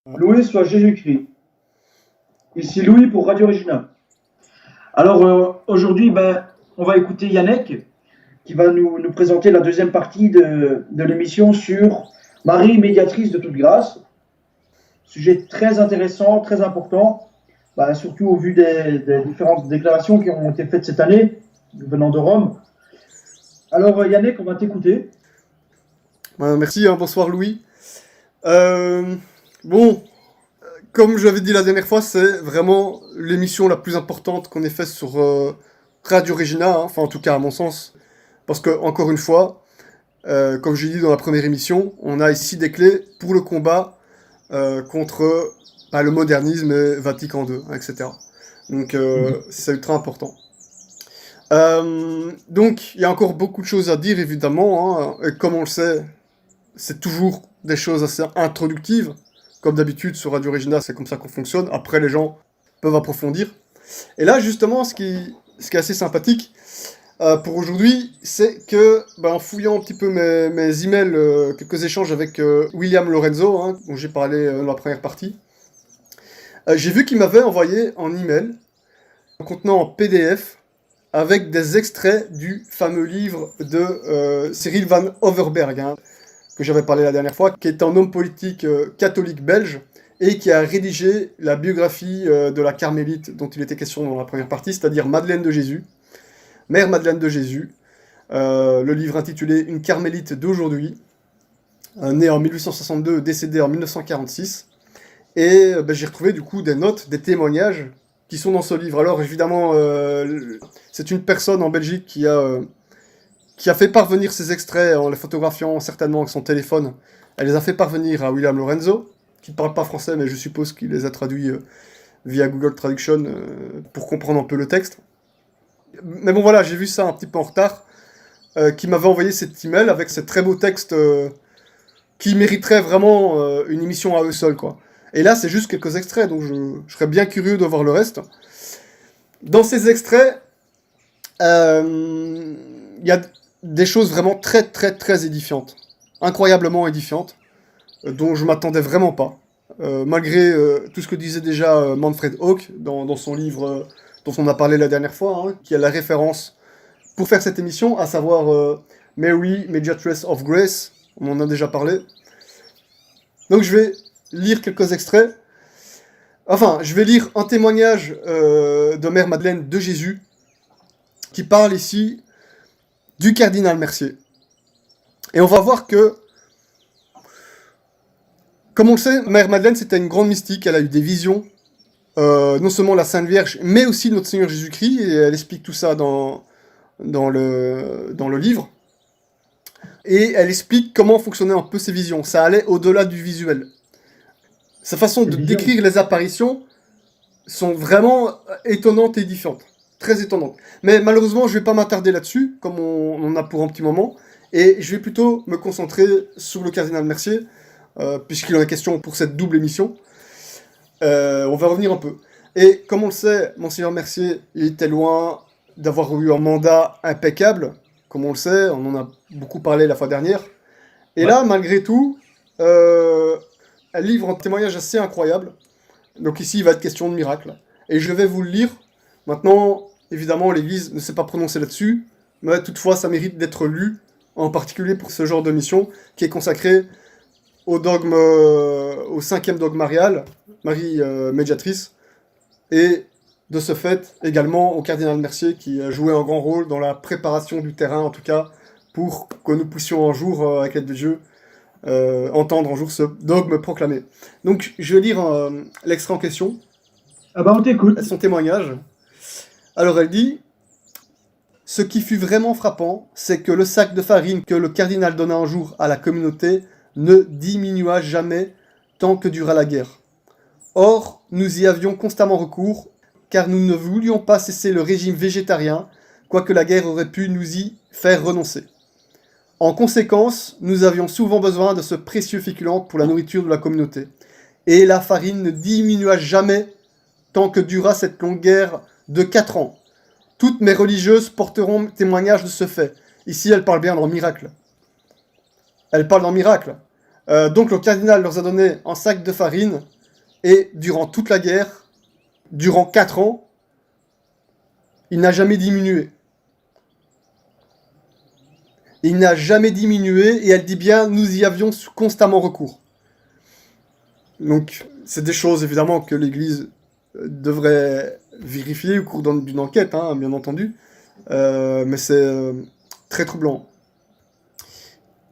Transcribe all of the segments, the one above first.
Loué soit Jésus-Christ. Ici Louis pour Radio Regina. Alors aujourd'hui, on va écouter Yannick qui va nous présenter la deuxième partie de l'émission sur Marie, médiatrice de toute grâce. Sujet très intéressant, très important, surtout au vu des différentes déclarations qui ont été faites cette année, venant de Rome. Alors Yannick, on va t'écouter. Merci, bonsoir Louis. Bon, comme je l'avais dit la dernière fois, c'est vraiment l'émission la plus importante qu'on ait faite sur Radio Regina, enfin en tout cas à mon sens. Parce que, encore une fois, comme j'ai dit dans la première émission, on a ici des clés pour le combat contre le modernisme et Vatican II, etc. Donc c'est ultra important. Donc il y a encore beaucoup de choses à dire évidemment, et comme on le sait, c'est toujours des choses assez introductives. Comme d'habitude sur Radio Regina, c'est comme ça qu'on fonctionne. Après, les gens peuvent approfondir. Et là, justement, ce qui est assez sympathique pour aujourd'hui, c'est que, en fouillant un petit peu mes emails, quelques échanges avec William Lorenzo, dont j'ai parlé dans la première partie, j'ai vu qu'il m'avait envoyé un email contenant un PDF avec des extraits du fameux livre de Cyril van Overberg, que j'avais parlé la dernière fois, qui est un homme politique catholique belge, et qui a rédigé la biographie de la carmélite dont il était question dans la première partie, c'est-à-dire Madeleine de Jésus, Mère Madeleine de Jésus, le livre intitulé Une carmélite d'aujourd'hui, née en 1862, décédée en 1946, et j'ai retrouvé du coup des notes, des témoignages qui sont dans ce livre. Alors évidemment, c'est une personne en Belgique qui a fait parvenir ces extraits en les photographiant certainement avec son téléphone. Elle les a fait parvenir à William Lorenzo, qui ne parle pas français, mais je suppose qu'il les a traduits via Google Traduction pour comprendre un peu le texte. Mais bon voilà, j'ai vu ça un petit peu en retard, qui m'avait envoyé cet email avec ces très beaux textes qui mériteraient vraiment une émission à eux seuls, quoi. Et là, c'est juste quelques extraits, donc je serais bien curieux de voir le reste. Dans ces extraits, il y a des choses vraiment très très très édifiantes, incroyablement édifiantes, dont je m'attendais vraiment pas, malgré tout ce que disait déjà Manfred Hauck dans son livre dont on a parlé la dernière fois, qui a la référence pour faire cette émission, à savoir Mary, Mediatress of Grace, on en a déjà parlé. Donc je vais lire quelques extraits. Enfin, je vais lire un témoignage de Mère Madeleine de Jésus, qui parle ici du cardinal Mercier. Et on va voir que, comme on le sait, Mère Madeleine, c'était une grande mystique, elle a eu des visions, non seulement la Sainte Vierge, mais aussi notre Seigneur Jésus-Christ, et elle explique tout ça dans le livre. Et elle explique comment fonctionnaient un peu ces visions. Ça allait au-delà du visuel. Sa façon de décrire les apparitions sont vraiment étonnantes et édifiantes. Très étonnantes. Mais malheureusement, je ne vais pas m'attarder là-dessus, comme on en a pour un petit moment, et je vais plutôt me concentrer sur le cardinal Mercier, puisqu'il en est question pour cette double émission. On va revenir un peu. Et comme on le sait, Monseigneur Mercier, il était loin d'avoir eu un mandat impeccable, comme on le sait, on en a beaucoup parlé la fois dernière. Et là, malgré tout, elle livre un témoignage assez incroyable. Donc ici, il va être question de miracle. Et je vais vous le lire. Maintenant, évidemment, l'Église ne s'est pas prononcée là-dessus, mais toutefois, ça mérite d'être lu, en particulier pour ce genre de mission, qui est consacrée au dogme, au 5e dogme marial, Marie médiatrice, et de ce fait également au cardinal Mercier, qui a joué un grand rôle dans la préparation du terrain, en tout cas, pour que nous puissions un jour, avec l'aide de Dieu, entendre un jour ce dogme proclamé. Donc, je vais lire l'extrait en question. On t'écoute. Son témoignage. Alors, elle dit: ce qui fut vraiment frappant, c'est que le sac de farine que le cardinal donna un jour à la communauté ne diminua jamais tant que dura la guerre. Or, nous y avions constamment recours, car nous ne voulions pas cesser le régime végétarien, quoique la guerre aurait pu nous y faire renoncer. En conséquence, nous avions souvent besoin de ce précieux féculent pour la nourriture de la communauté. Et la farine ne diminua jamais tant que dura cette longue guerre de 4 ans. Toutes mes religieuses porteront témoignage de ce fait. Ici, elle parle bien d'un miracle. Elle parle d'un miracle. Donc le cardinal leur a donné un sac de farine, et durant toute la guerre, durant 4 ans, il n'a jamais diminué. Il n'a jamais diminué, et elle dit bien, nous y avions constamment recours. Donc, c'est des choses, évidemment, que l'Église devrait vérifier au cours d'une enquête, hein, bien entendu. Mais c'est très troublant.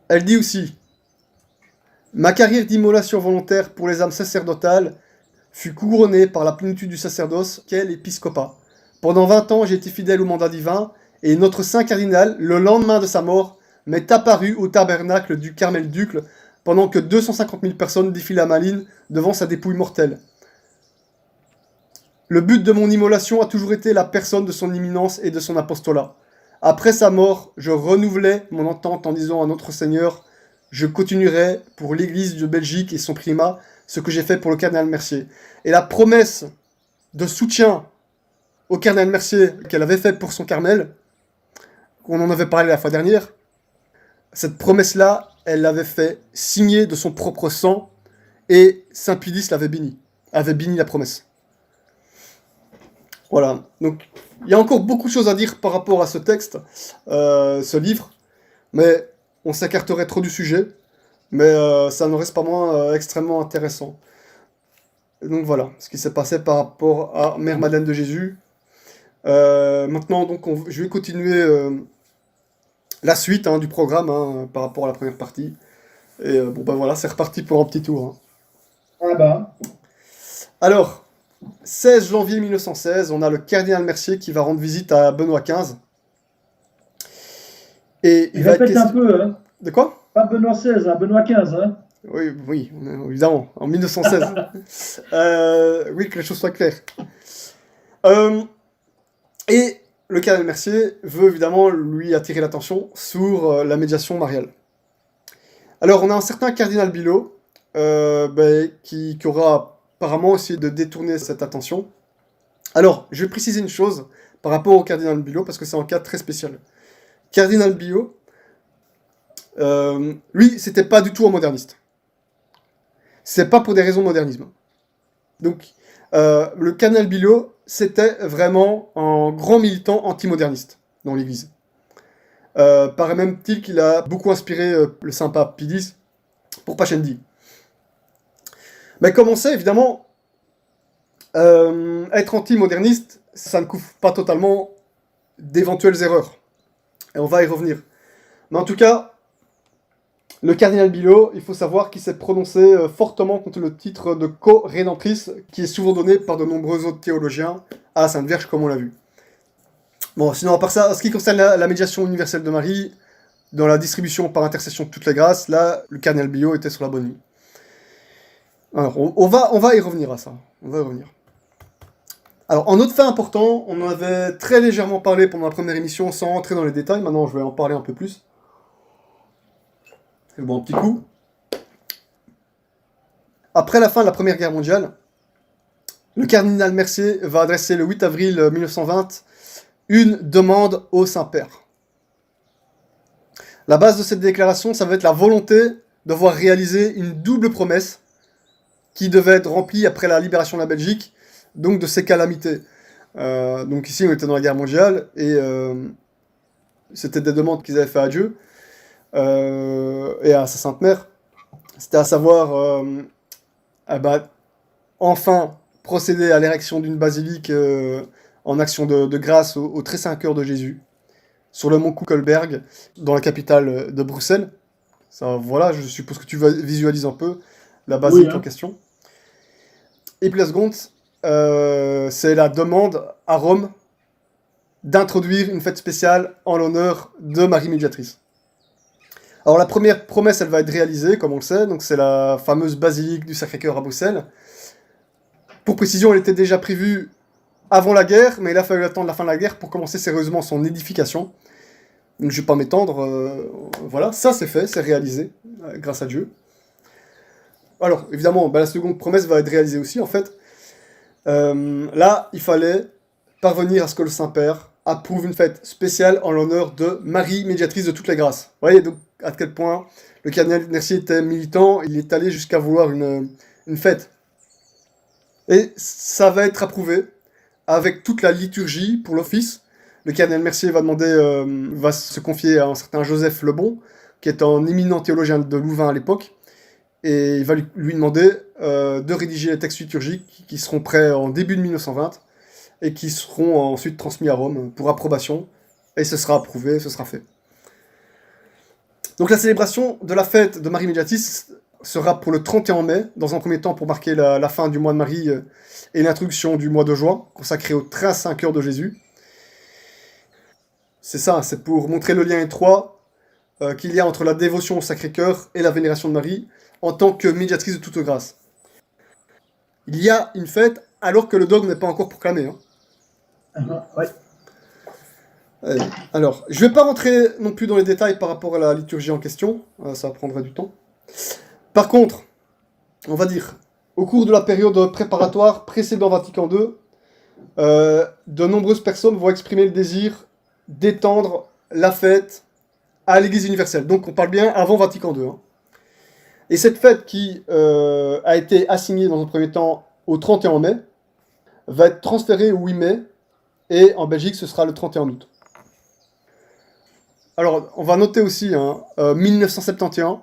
Elle dit aussi, ma carrière d'immolation volontaire pour les âmes sacerdotales fut couronnée par la plénitude du sacerdoce qu'est l'épiscopat. Pendant 20 ans, j'ai été fidèle au mandat divin, et notre saint cardinal, le lendemain de sa mort, m'est apparu au tabernacle du Carmel-Ducle, pendant que 250 000 personnes défilaient à Malines devant sa dépouille mortelle. Le but de mon immolation a toujours été la personne de son imminence et de son apostolat. Après sa mort, je renouvelai mon entente en disant à notre Seigneur, je continuerai pour l'Église de Belgique et son primat ce que j'ai fait pour le cardinal Mercier. Et la promesse de soutien au cardinal Mercier qu'elle avait faite pour son Carmel, qu'on en avait parlé la fois dernière, cette promesse-là, elle l'avait fait signer de son propre sang, et Saint Pie X avait béni la promesse. Voilà, donc il y a encore beaucoup de choses à dire par rapport à ce texte, ce livre, mais on s'écarterait trop du sujet, mais ça ne reste pas moins extrêmement intéressant. Et donc voilà, ce qui s'est passé par rapport à Mère Madeleine de Jésus. Maintenant, donc, je vais continuer la suite du programme par rapport à la première partie. Et bon, ben voilà, c'est reparti pour un petit tour. Hein. Ah bah. Alors, 16 janvier 1916, on a le cardinal Mercier qui va rendre visite à Benoît XV. Et il va Répète un peu, hein. De quoi? Pas Benoît XVI, hein, Benoît XV, hein. Oui, évidemment, en 1916. Oui, que les choses soient claires. Et le cardinal Mercier veut évidemment lui attirer l'attention sur la médiation mariale. Alors, on a un certain cardinal Billot qui aura apparemment essayé de détourner cette attention. Alors, je vais préciser une chose par rapport au cardinal Billot, parce que c'est un cas très spécial. Cardinal Billot, lui, c'était pas du tout un moderniste. C'est pas pour des raisons de modernisme. Donc, le cardinal Billot, c'était vraiment un grand militant anti-moderniste dans l'Église. Paraît même-t-il qu'il a beaucoup inspiré le Saint-Pape Pie X pour Pascendi. Mais comme on sait, évidemment, être anti-moderniste, ça ne couvre pas totalement d'éventuelles erreurs. Et on va y revenir. Mais en tout cas, le cardinal Billot, il faut savoir qu'il s'est prononcé fortement contre le titre de co-rédemptrice, qui est souvent donné par de nombreux autres théologiens à Sainte Vierge, comme on l'a vu. Bon, sinon, à part ça, en ce qui concerne la médiation universelle de Marie, dans la distribution par intercession de toutes les grâces, là, le cardinal Billot était sur la bonne ligne. Alors, on va y revenir à ça. On va y revenir. Alors, en autre fait important, on en avait très légèrement parlé pendant la première émission, sans entrer dans les détails. Maintenant, je vais en parler un peu plus. C'est bon, un petit coup. Après la fin de la Première Guerre mondiale, le cardinal Mercier va adresser le 8 avril 1920 une demande au Saint-Père. La base de cette déclaration, ça va être la volonté de voir réaliser une double promesse qui devait être remplie après la libération de la Belgique, donc de ces calamités. Donc ici, on était dans la guerre mondiale, et c'était des demandes qu'ils avaient fait à Dieu et à sa Sainte Mère. C'était à savoir, enfin, procéder à l'érection d'une basilique en action de grâce au Très Saint Cœur de Jésus, sur le mont Kuckelberg, dans la capitale de Bruxelles. Ça, voilà, je suppose que tu visualises un peu la basilique en question. Et puis la seconde, c'est la demande à Rome d'introduire une fête spéciale en l'honneur de Marie Médiatrice. Alors la première promesse, elle va être réalisée, comme on le sait, donc c'est la fameuse basilique du Sacré-Cœur à Bruxelles. Pour précision, elle était déjà prévue avant la guerre, mais il a fallu attendre la fin de la guerre pour commencer sérieusement son édification. Donc je ne vais pas m'étendre, voilà, ça c'est fait, c'est réalisé, grâce à Dieu. Alors, évidemment, la seconde promesse va être réalisée aussi, en fait. Là, il fallait parvenir à ce que le Saint-Père approuve une fête spéciale en l'honneur de Marie, médiatrice de toutes les grâces. Vous voyez donc à quel point le cardinal Mercier était militant, il est allé jusqu'à vouloir une fête. Et ça va être approuvé avec toute la liturgie pour l'office. Le cardinal Mercier va se confier à un certain Joseph Lebon, qui est un éminent théologien de Louvain à l'époque, et il va lui demander de rédiger les textes liturgiques qui seront prêts en début de 1920 et qui seront ensuite transmis à Rome pour approbation, et ce sera approuvé, ce sera fait. Donc la célébration de la fête de Marie Médiatrice sera pour le 31 mai, dans un premier temps pour marquer la fin du mois de Marie et l'introduction du mois de juin, consacré aux 5 heures de Jésus. C'est ça, c'est pour montrer le lien étroit qu'il y a entre la dévotion au Sacré-Cœur et la vénération de Marie en tant que médiatrice de toute grâce. Il y a une fête alors que le dogme n'est pas encore proclamé. Ouais. Alors, je ne vais pas rentrer non plus dans les détails par rapport à la liturgie en question, ça prendrait du temps. Par contre, on va dire, au cours de la période préparatoire précédant Vatican II, de nombreuses personnes vont exprimer le désir d'étendre la fête à l'Église universelle. Donc on parle bien avant Vatican II. Et cette fête qui a été assignée dans un premier temps au 31 mai, va être transférée au 8 mai, et en Belgique ce sera le 31 août. Alors on va noter aussi, 1971,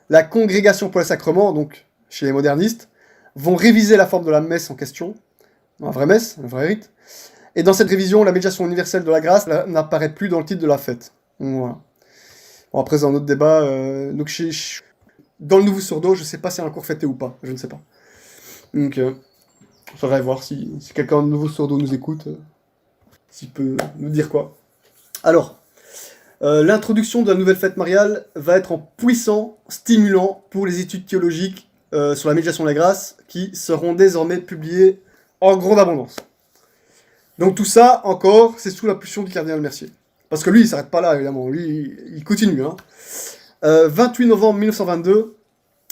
la Congrégation pour les Sacrements, donc chez les modernistes, vont réviser la forme de la messe en question, la vraie messe, le vrai rite, et dans cette révision, la médiation universelle de la grâce n'apparaît plus dans le titre de la fête. Donc, voilà. Bon, après, c'est un autre débat. Donc, dans le nouveau Sourdo, je ne sais pas si elle est encore fêtée ou pas. Je ne sais pas. Donc, il faudrait voir si quelqu'un de nouveau Sourdo nous écoute, s'il peut nous dire quoi. Alors, l'introduction de la nouvelle fête mariale va être un puissant stimulant pour les études théologiques sur la médiation de la grâce, qui seront désormais publiées en grande abondance. Donc tout ça, encore, c'est sous la pulsion du cardinal Mercier. Parce que lui, il ne s'arrête pas là, évidemment. Lui, il continue. 28 novembre 1922,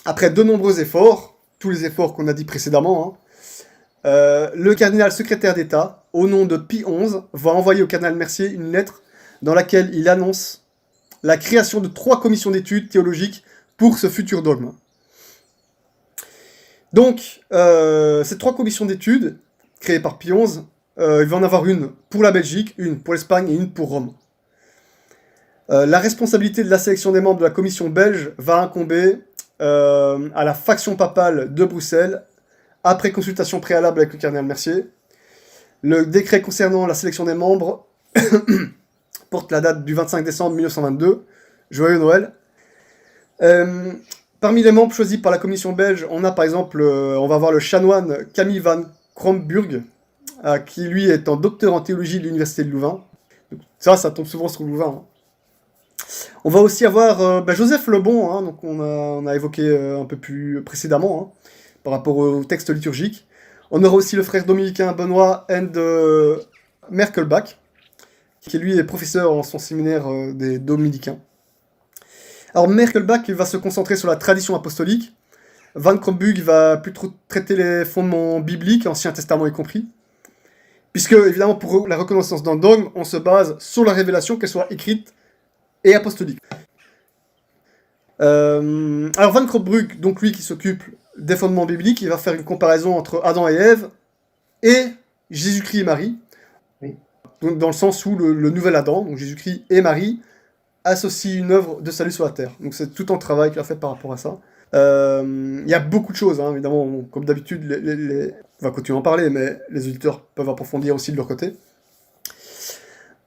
après de nombreux efforts, tous les efforts qu'on a dit précédemment, le cardinal secrétaire d'État, au nom de Pie XI, va envoyer au cardinal Mercier une lettre dans laquelle il annonce la création de 3 commissions d'études théologiques pour ce futur dogme. Donc, ces 3 commissions d'études, créées par Pie XI, il va en avoir une pour la Belgique, une pour l'Espagne et une pour Rome. La responsabilité de la sélection des membres de la commission belge va incomber à la faction papale de Bruxelles, après consultation préalable avec le cardinal Mercier. Le décret concernant la sélection des membres porte la date du 25 décembre 1922. Joyeux Noël. Parmi les membres choisis par la commission belge, on a par exemple, on va voir le chanoine Camille van Kromburg, qui lui est un docteur en théologie de l'université de Louvain. Ça tombe souvent sur Louvain. On va aussi avoir Joseph Lebon, donc on a évoqué un peu plus précédemment, par rapport au texte liturgique. On aura aussi le frère dominicain Benoît End Merkelbach, qui lui est professeur en son séminaire des dominicains. Alors Merkelbach va se concentrer sur la tradition apostolique. Van Kromburg va plutôt traiter les fondements bibliques, Ancien Testament y compris. Puisque, évidemment, pour la reconnaissance d'un dogme, on se base sur la révélation, qu'elle soit écrite et apostolique. Alors Van Kromburg, donc lui qui s'occupe des fondements bibliques, il va faire une comparaison entre Adam et Ève et Jésus-Christ et Marie. Oui. Donc dans le sens où le nouvel Adam, donc Jésus-Christ et Marie, associent une œuvre de salut sur la terre. Donc c'est tout un travail qu'il a fait par rapport à ça. Il y a beaucoup de choses, évidemment, comme d'habitude, on va continuer à en parler, mais les auditeurs peuvent approfondir aussi de leur côté.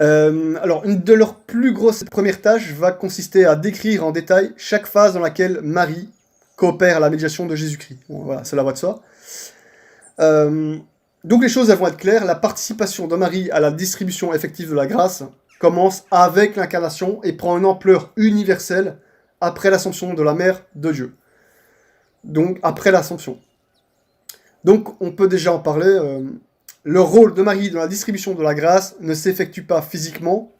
Alors, une de leurs plus grosses premières tâches va consister à décrire en détail chaque phase dans laquelle Marie coopère à la médiation de Jésus-Christ. Bon, voilà, c'est la voie de soi. Donc les choses elles vont être claires. La participation de Marie à la distribution effective de la grâce commence avec l'incarnation et prend une ampleur universelle après l'assomption de la Mère de Dieu. Donc, après l'Assomption. Donc, on peut déjà en parler. Le rôle de Marie dans la distribution de la grâce ne s'effectue pas physiquement,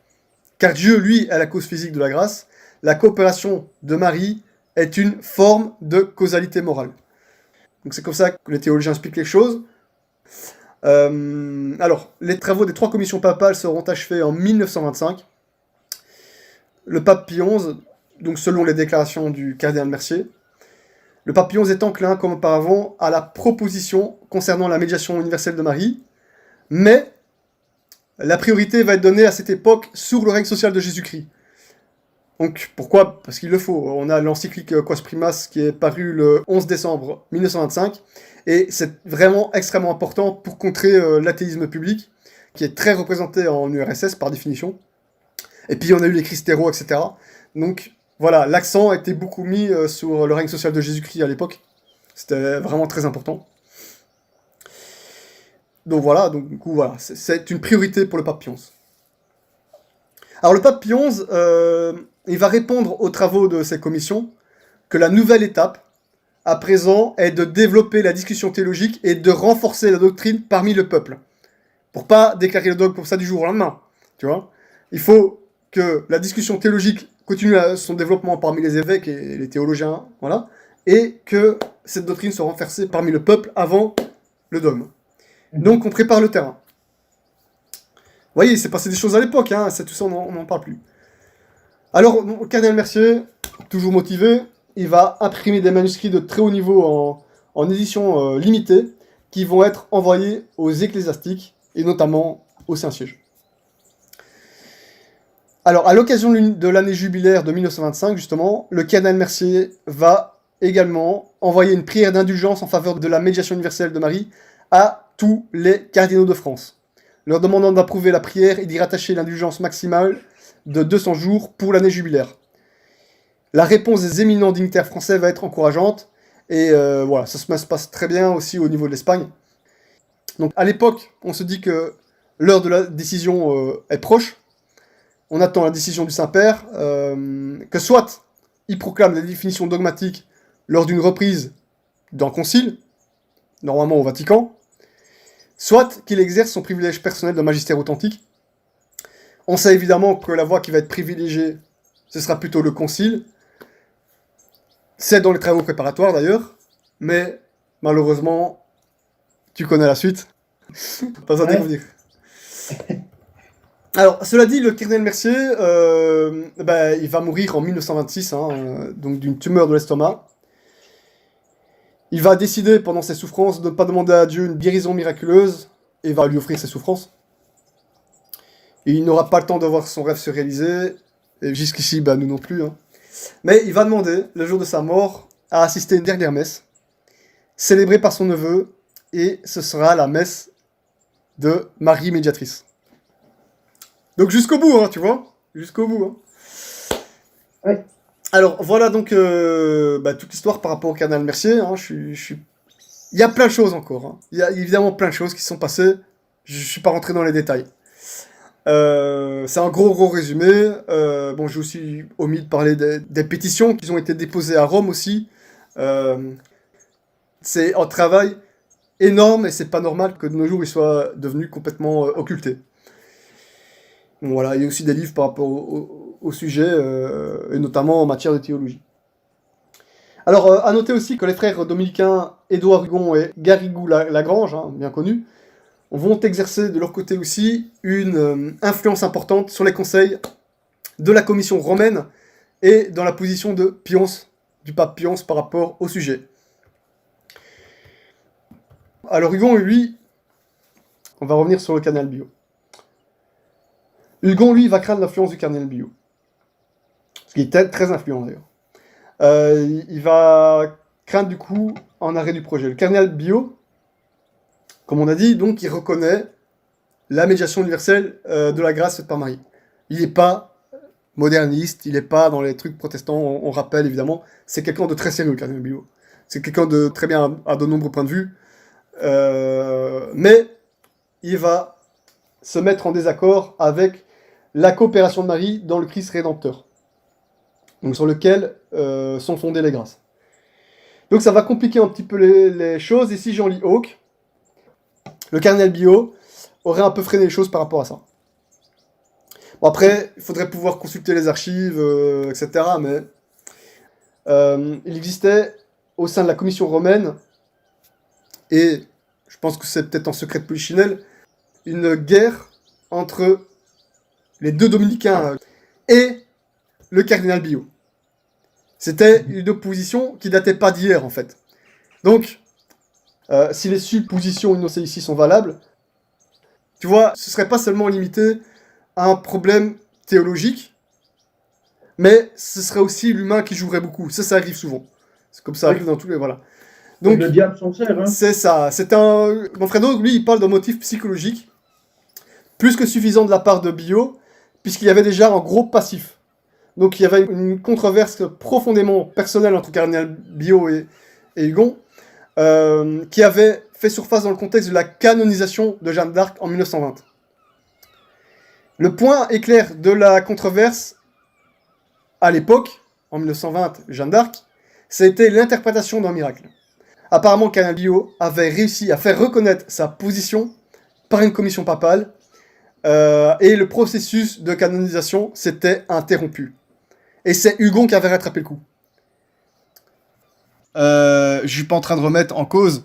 car Dieu, lui, est la cause physique de la grâce. La coopération de Marie est une forme de causalité morale. Donc, c'est comme ça que les théologiens expliquent les choses. Alors, les travaux des 3 commissions papales seront achevés en 1925. Le pape Pie XI, donc selon les déclarations du cardinal Mercier, le pape Pie XI est enclin, comme auparavant, à la proposition concernant la médiation universelle de Marie, mais la priorité va être donnée à cette époque sur le règne social de Jésus-Christ. Donc pourquoi? Parce qu'il le faut. On a l'encyclique Quas Primas qui est parue le 11 décembre 1925, et c'est vraiment extrêmement important pour contrer l'athéisme public, qui est très représenté en URSS par définition. Et puis on a eu les Christéros, etc. Donc voilà, l'accent a été beaucoup mis sur le règne social de Jésus-Christ à l'époque. C'était vraiment très important. Donc voilà, du coup, voilà, c'est une priorité pour le pape Pie XI. Alors le pape Pie XI, il va répondre aux travaux de ces commissions que la nouvelle étape, à présent, est de développer la discussion théologique et de renforcer la doctrine parmi le peuple. Pour pas déclarer le dogme comme ça du jour au lendemain, tu vois. Il faut que la discussion théologique continue son développement parmi les évêques et les théologiens, voilà, et que cette doctrine soit renforcée parmi le peuple avant le dogme. Donc on prépare le terrain. Vous voyez, il s'est passé des choses à l'époque, hein, c'est tout ça, on n'en parle plus. Alors, le cardinal Mercier, toujours motivé, il va imprimer des manuscrits de très haut niveau en édition limitée, qui vont être envoyés aux ecclésiastiques, et notamment au Saint-Siège. Alors, à l'occasion de l'année jubilaire de 1925, justement, le cardinal Mercier va également envoyer une prière d'indulgence en faveur de la médiation universelle de Marie à tous les cardinaux de France, leur demandant d'approuver la prière et d'y rattacher l'indulgence maximale de 200 jours pour l'année jubilaire. La réponse des éminents dignitaires français va être encourageante, et voilà, ça se passe très bien aussi au niveau de l'Espagne. Donc à l'époque, on se dit que l'heure de la décision est proche. On attend la décision du Saint-Père, que soit il proclame la définition dogmatique lors d'une reprise d'un concile, normalement au Vatican, soit qu'il exerce son privilège personnel de magistère authentique. On sait évidemment que la voie qui va être privilégiée, ce sera plutôt le concile. C'est dans les travaux préparatoires d'ailleurs, mais malheureusement, tu connais la suite. Pas à découvrir. Alors, cela dit, le cardinal Mercier, il va mourir en 1926, donc d'une tumeur de l'estomac. Il va décider pendant ses souffrances de ne pas demander à Dieu une guérison miraculeuse et va lui offrir ses souffrances. Et il n'aura pas le temps de voir son rêve se réaliser, et jusqu'ici, nous non plus. Mais il va demander, le jour de sa mort, à assister à une dernière messe, célébrée par son neveu, et ce sera la messe de Marie Médiatrice. Donc jusqu'au bout, tu vois, jusqu'au bout. Ouais. Alors voilà donc toute l'histoire par rapport au cardinal Mercier. Il y a plein de choses encore. Il y a évidemment plein de choses qui sont passées. Je ne suis pas rentré dans les détails. C'est un gros résumé. J'ai aussi omis de parler des pétitions qui ont été déposées à Rome aussi. C'est un travail énorme et c'est pas normal que de nos jours il soit devenu complètement occulté. Bon, voilà, il y a aussi des livres par rapport au sujet, et notamment en matière de théologie. Alors, à noter aussi que les frères dominicains Édouard Hugon et Garrigou Lagrange, bien connus, vont exercer de leur côté aussi une influence importante sur les conseils de la commission romaine et dans la position de du pape Pie XI par rapport au sujet. Alors Hugon, lui, on va revenir sur le cardinal Biot. Hugon, lui, va craindre l'influence du cardinal Biot. Ce qui est très influent d'ailleurs. Il va craindre du coup un arrêt du projet. Le cardinal Biot, comme on a dit, donc il reconnaît la médiation universelle de la grâce faite par Marie. Il n'est pas moderniste, il n'est pas dans les trucs protestants, on rappelle évidemment, c'est quelqu'un de très sérieux, le cardinal Biot. C'est quelqu'un de très bien à de nombreux points de vue, mais il va se mettre en désaccord avec la coopération de Marie dans le Christ rédempteur, donc sur lequel sont fondées les grâces. Donc ça va compliquer un petit peu les choses, et si j'en lis Hawke, le cardinal Biot aurait un peu freiné les choses par rapport à ça. Bon, après, il faudrait pouvoir consulter les archives, etc., mais il existait au sein de la commission romaine, et je pense que c'est peut-être en secret de Polichinelle, une guerre entre les deux dominicains et le cardinal Biot. C'était une opposition qui datait pas d'hier, en fait. Donc, si les suppositions énoncées ici sont valables, tu vois, ce serait pas seulement limité à un problème théologique, mais ce serait aussi l'humain qui jouerait beaucoup. Ça arrive souvent. C'est comme ça arrive dans tous les... Voilà. Donc, le diable s'en sert, hein. C'est ça. Manfredo, lui, il parle d'un motif psychologique, plus que suffisant de la part de Biot, puisqu'il y avait déjà un gros passif. Donc il y avait une controverse profondément personnelle entre cardinal Biot et Hugon, qui avait fait surface dans le contexte de la canonisation de Jeanne d'Arc en 1920. Le point éclair de la controverse, à l'époque, en 1920, Jeanne d'Arc, c'était l'interprétation d'un miracle. Apparemment, cardinal Biot avait réussi à faire reconnaître sa position par une commission papale, et le processus de canonisation s'était interrompu. Et c'est Hugon qui avait rattrapé le coup. Je suis pas en train de remettre en cause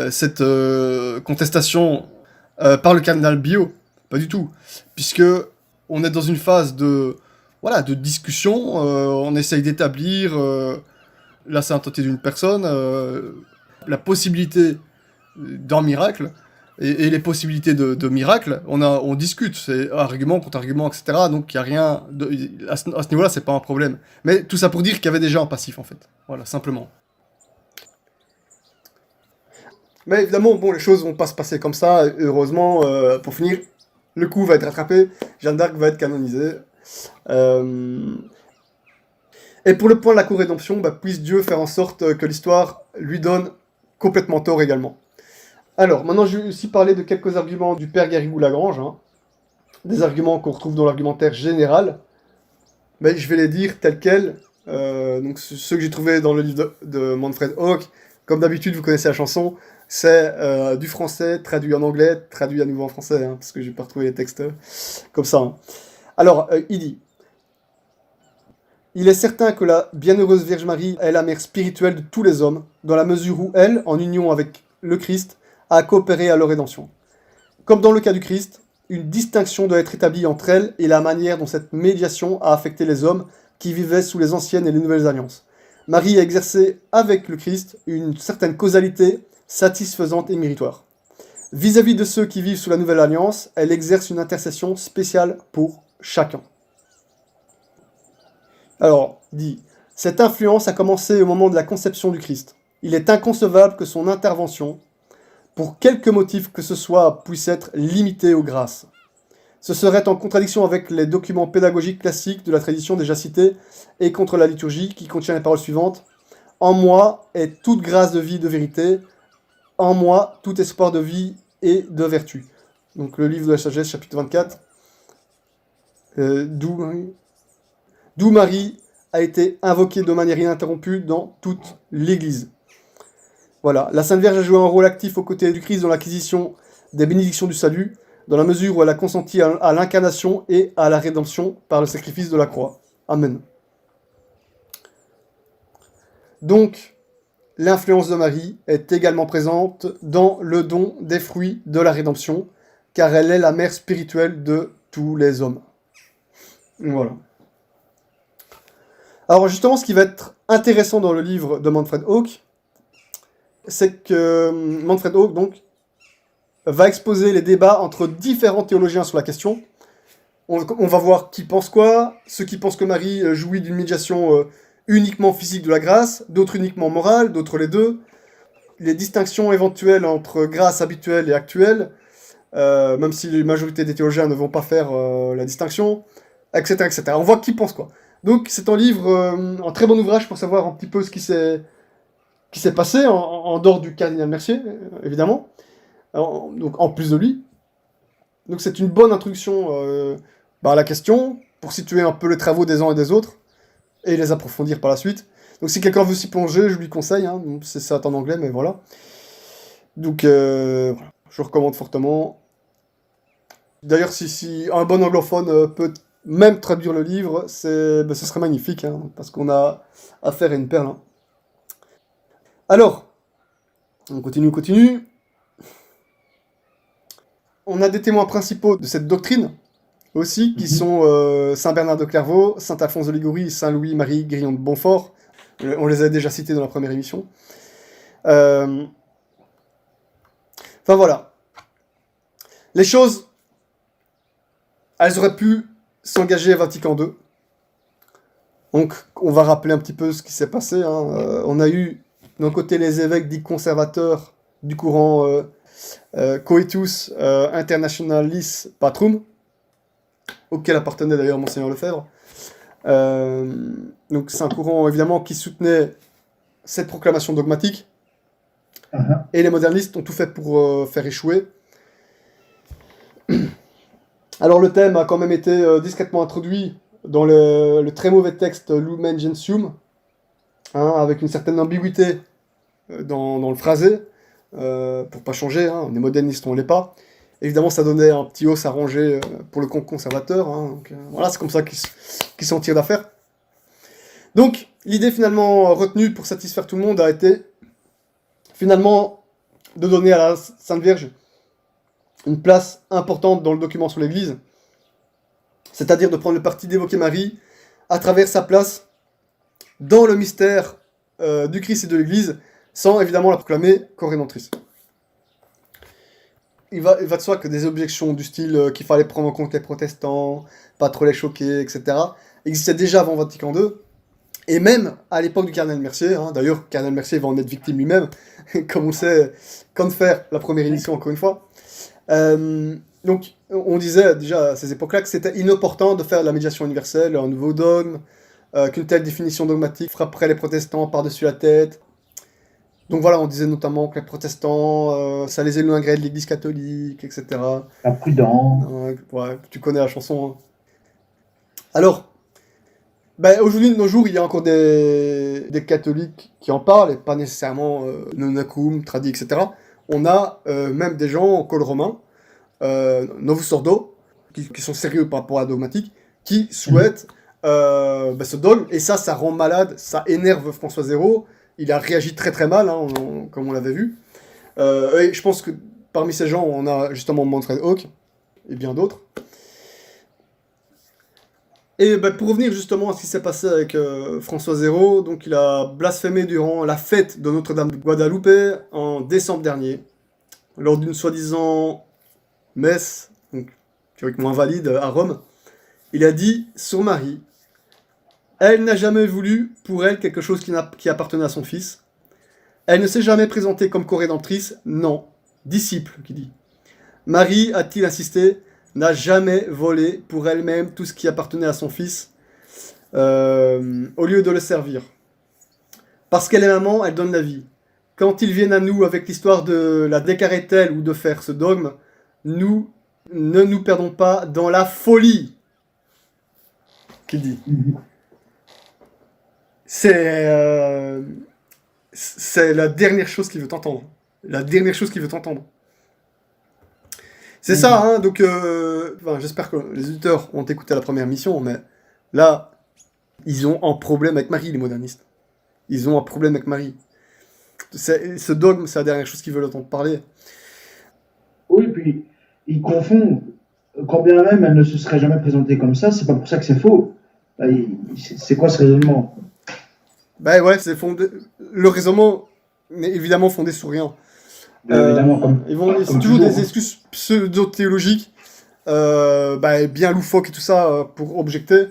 cette contestation par le cardinal Biot, pas du tout, puisque on est dans une phase de discussion, on essaye d'établir la sainteté d'une personne, la possibilité d'un miracle. Et les possibilités de miracle, on discute, c'est argument contre argument, etc. Donc il n'y a rien... à ce niveau-là, c'est pas un problème. Mais tout ça pour dire qu'il y avait déjà un passif, en fait. Voilà, simplement. Mais évidemment, bon, les choses vont pas se passer comme ça. Heureusement, pour finir, le coup va être rattrapé, Jeanne d'Arc va être canonisée. Et pour le point de la co-rédemption, puisse Dieu faire en sorte que l'histoire lui donne complètement tort également. Alors, maintenant, je vais aussi parler de quelques arguments du père Garrigou-Lagrange, hein. Des arguments qu'on retrouve dans l'argumentaire général, mais je vais les dire tels quels. Donc, ceux que j'ai trouvés dans le livre de Manfred Hawk, comme d'habitude, vous connaissez la chanson, c'est du français, traduit en anglais, traduit à nouveau en français, hein, parce que je n'ai pas retrouvé les textes comme ça. Hein. Alors, il dit... Il est certain que la bienheureuse Vierge Marie est la mère spirituelle de tous les hommes, dans la mesure où elle, en union avec le Christ, a coopéré à leur rédemption. Comme dans le cas du Christ, une distinction doit être établie entre elle et la manière dont cette médiation a affecté les hommes qui vivaient sous les anciennes et les nouvelles alliances. Marie a exercé avec le Christ une certaine causalité satisfaisante et méritoire. Vis-à-vis de ceux qui vivent sous la nouvelle alliance, elle exerce une intercession spéciale pour chacun. Alors, il dit, cette influence a commencé au moment de la conception du Christ. Il est inconcevable que son intervention, pour quelque motif que ce soit, puisse être limitée aux grâces. Ce serait en contradiction avec les documents pédagogiques classiques de la tradition déjà citée et contre la liturgie qui contient les paroles suivantes. En moi est toute grâce de vie et de vérité, en moi tout espoir de vie et de vertu. Donc le livre de la sagesse, chapitre 24. D'où Marie a été invoquée de manière ininterrompue dans toute l'Église. Voilà, la Sainte Vierge a joué un rôle actif aux côtés du Christ dans l'acquisition des bénédictions du salut, dans la mesure où elle a consenti à l'incarnation et à la rédemption par le sacrifice de la croix. Amen. Donc, l'influence de Marie est également présente dans le don des fruits de la rédemption, car elle est la mère spirituelle de tous les hommes. Voilà. Alors justement, ce qui va être intéressant dans le livre de Manfred Hawk, c'est que Manfred Hawk, donc, va exposer les débats entre différents théologiens sur la question. On va voir qui pense quoi, ceux qui pensent que Marie jouit d'une médiation uniquement physique de la grâce, d'autres uniquement morale, d'autres les deux, les distinctions éventuelles entre grâce habituelle et actuelle, même si la majorité des théologiens ne vont pas faire la distinction, etc., etc. On voit qui pense quoi. Donc c'est un livre, un très bon ouvrage pour savoir un petit peu ce qui s'est passé en dehors du cardinal Mercier, évidemment, donc en plus de lui. Donc c'est une bonne introduction à la question, pour situer un peu les travaux des uns et des autres, et les approfondir par la suite. Donc si quelqu'un veut s'y plonger, je lui conseille, hein, c'est en anglais, mais voilà. Donc voilà, je recommande fortement. D'ailleurs, si un bon anglophone peut même traduire le livre, ce serait magnifique, hein, parce qu'on a affaire à une perle. Hein. Alors, on continue. on a des témoins principaux de cette doctrine aussi, qui sont Saint Bernard de Clairvaux, Saint Alphonse de Liguori, Saint Louis-Marie Grillon de Bonfort. On les a déjà cités dans la première émission. Enfin voilà. Les choses, elles auraient pu s'engager à Vatican II. Donc, on va rappeler un petit peu ce qui s'est passé. On a eu, d'un côté, les évêques dits conservateurs du courant Coitus Internationalis Patrum, auquel appartenait d'ailleurs Monseigneur Lefebvre. Donc, c'est un courant, évidemment, qui soutenait cette proclamation dogmatique. Et les modernistes ont tout fait pour faire échouer. Alors, le thème a quand même été discrètement introduit dans le très mauvais texte Lumen Gentium, avec une certaine ambiguïté dans le phrasé, pour pas changer, on est moderniste, on l'est pas. Évidemment, ça donnait un petit os à ranger pour le camp conservateur, donc, voilà, c'est comme ça qu'ils s'en tirent d'affaire. Donc, l'idée finalement retenue pour satisfaire tout le monde a été finalement de donner à la Sainte Vierge une place importante dans le document sur l'Église, c'est-à-dire de prendre le parti d'évoquer Marie à travers sa place dans le mystère du Christ et de l'Église, sans évidemment la proclamer co-rédemptrice. Il va de soi que des objections du style qu'il fallait prendre en compte les protestants, pas trop les choquer, etc., existaient déjà avant Vatican II, et même à l'époque du cardinal Mercier. D'ailleurs, cardinal Mercier va en être victime lui-même, comme on le sait, comme faire la première émission encore une fois. Donc, on disait déjà à ces époques-là que c'était inopportun de faire de la médiation universelle un nouveau dogme, qu'une telle définition dogmatique frapperait les protestants par-dessus la tête. Donc voilà, on disait notamment que les protestants, ça les éloignerait de l'Église catholique, etc. Imprudent. Ouais, tu connais la chanson. Alors, aujourd'hui, de nos jours, il y a encore des catholiques qui en parlent, et pas nécessairement nonacum, tradi, etc. On a même des gens en col romain, Novus Ordo, qui sont sérieux par rapport à la dogmatique, qui souhaitent ce dogme, et ça rend malade, ça énerve François Zéro. Il a réagi très très mal, comme on l'avait vu. Et je pense que parmi ces gens, on a justement Manfred Hawk, et bien d'autres. Et pour revenir justement à ce qui s'est passé avec François Zéro, donc il a blasphémé durant la fête de Notre-Dame de Guadalupe en décembre dernier, lors d'une soi-disant messe, donc théoriquement invalide, à Rome. Il a dit sur Marie: elle n'a jamais voulu pour elle quelque chose qui appartenait à son fils. Elle ne s'est jamais présentée comme co-rédemptrice, non, disciple, qui dit. Marie, a-t-il insisté, n'a jamais volé pour elle-même tout ce qui appartenait à son fils, au lieu de le servir. Parce qu'elle est maman, elle donne la vie. Quand ils viennent à nous avec l'histoire de la décarrer-elle ou de faire ce dogme, nous ne nous perdons pas dans la folie, qu'il dit. C'est la dernière chose qu'il veut entendre. La dernière chose qu'il veut entendre. C'est ça, donc j'espère que les auditeurs ont écouté la première mission, mais là, ils ont un problème avec Marie, les modernistes. Ils ont un problème avec Marie. Ce dogme, c'est la dernière chose qu'ils veulent entendre parler. Oui, puis ils confondent. Quand bien même elle ne se serait jamais présentée comme ça, c'est pas pour ça que c'est faux. C'est quoi ce raisonnement? Ouais, c'est fondé. Le raisonnement n'est évidemment fondé sur rien. Évidemment, c'est toujours des excuses pseudo-théologiques, bien loufoques et tout ça, pour objecter.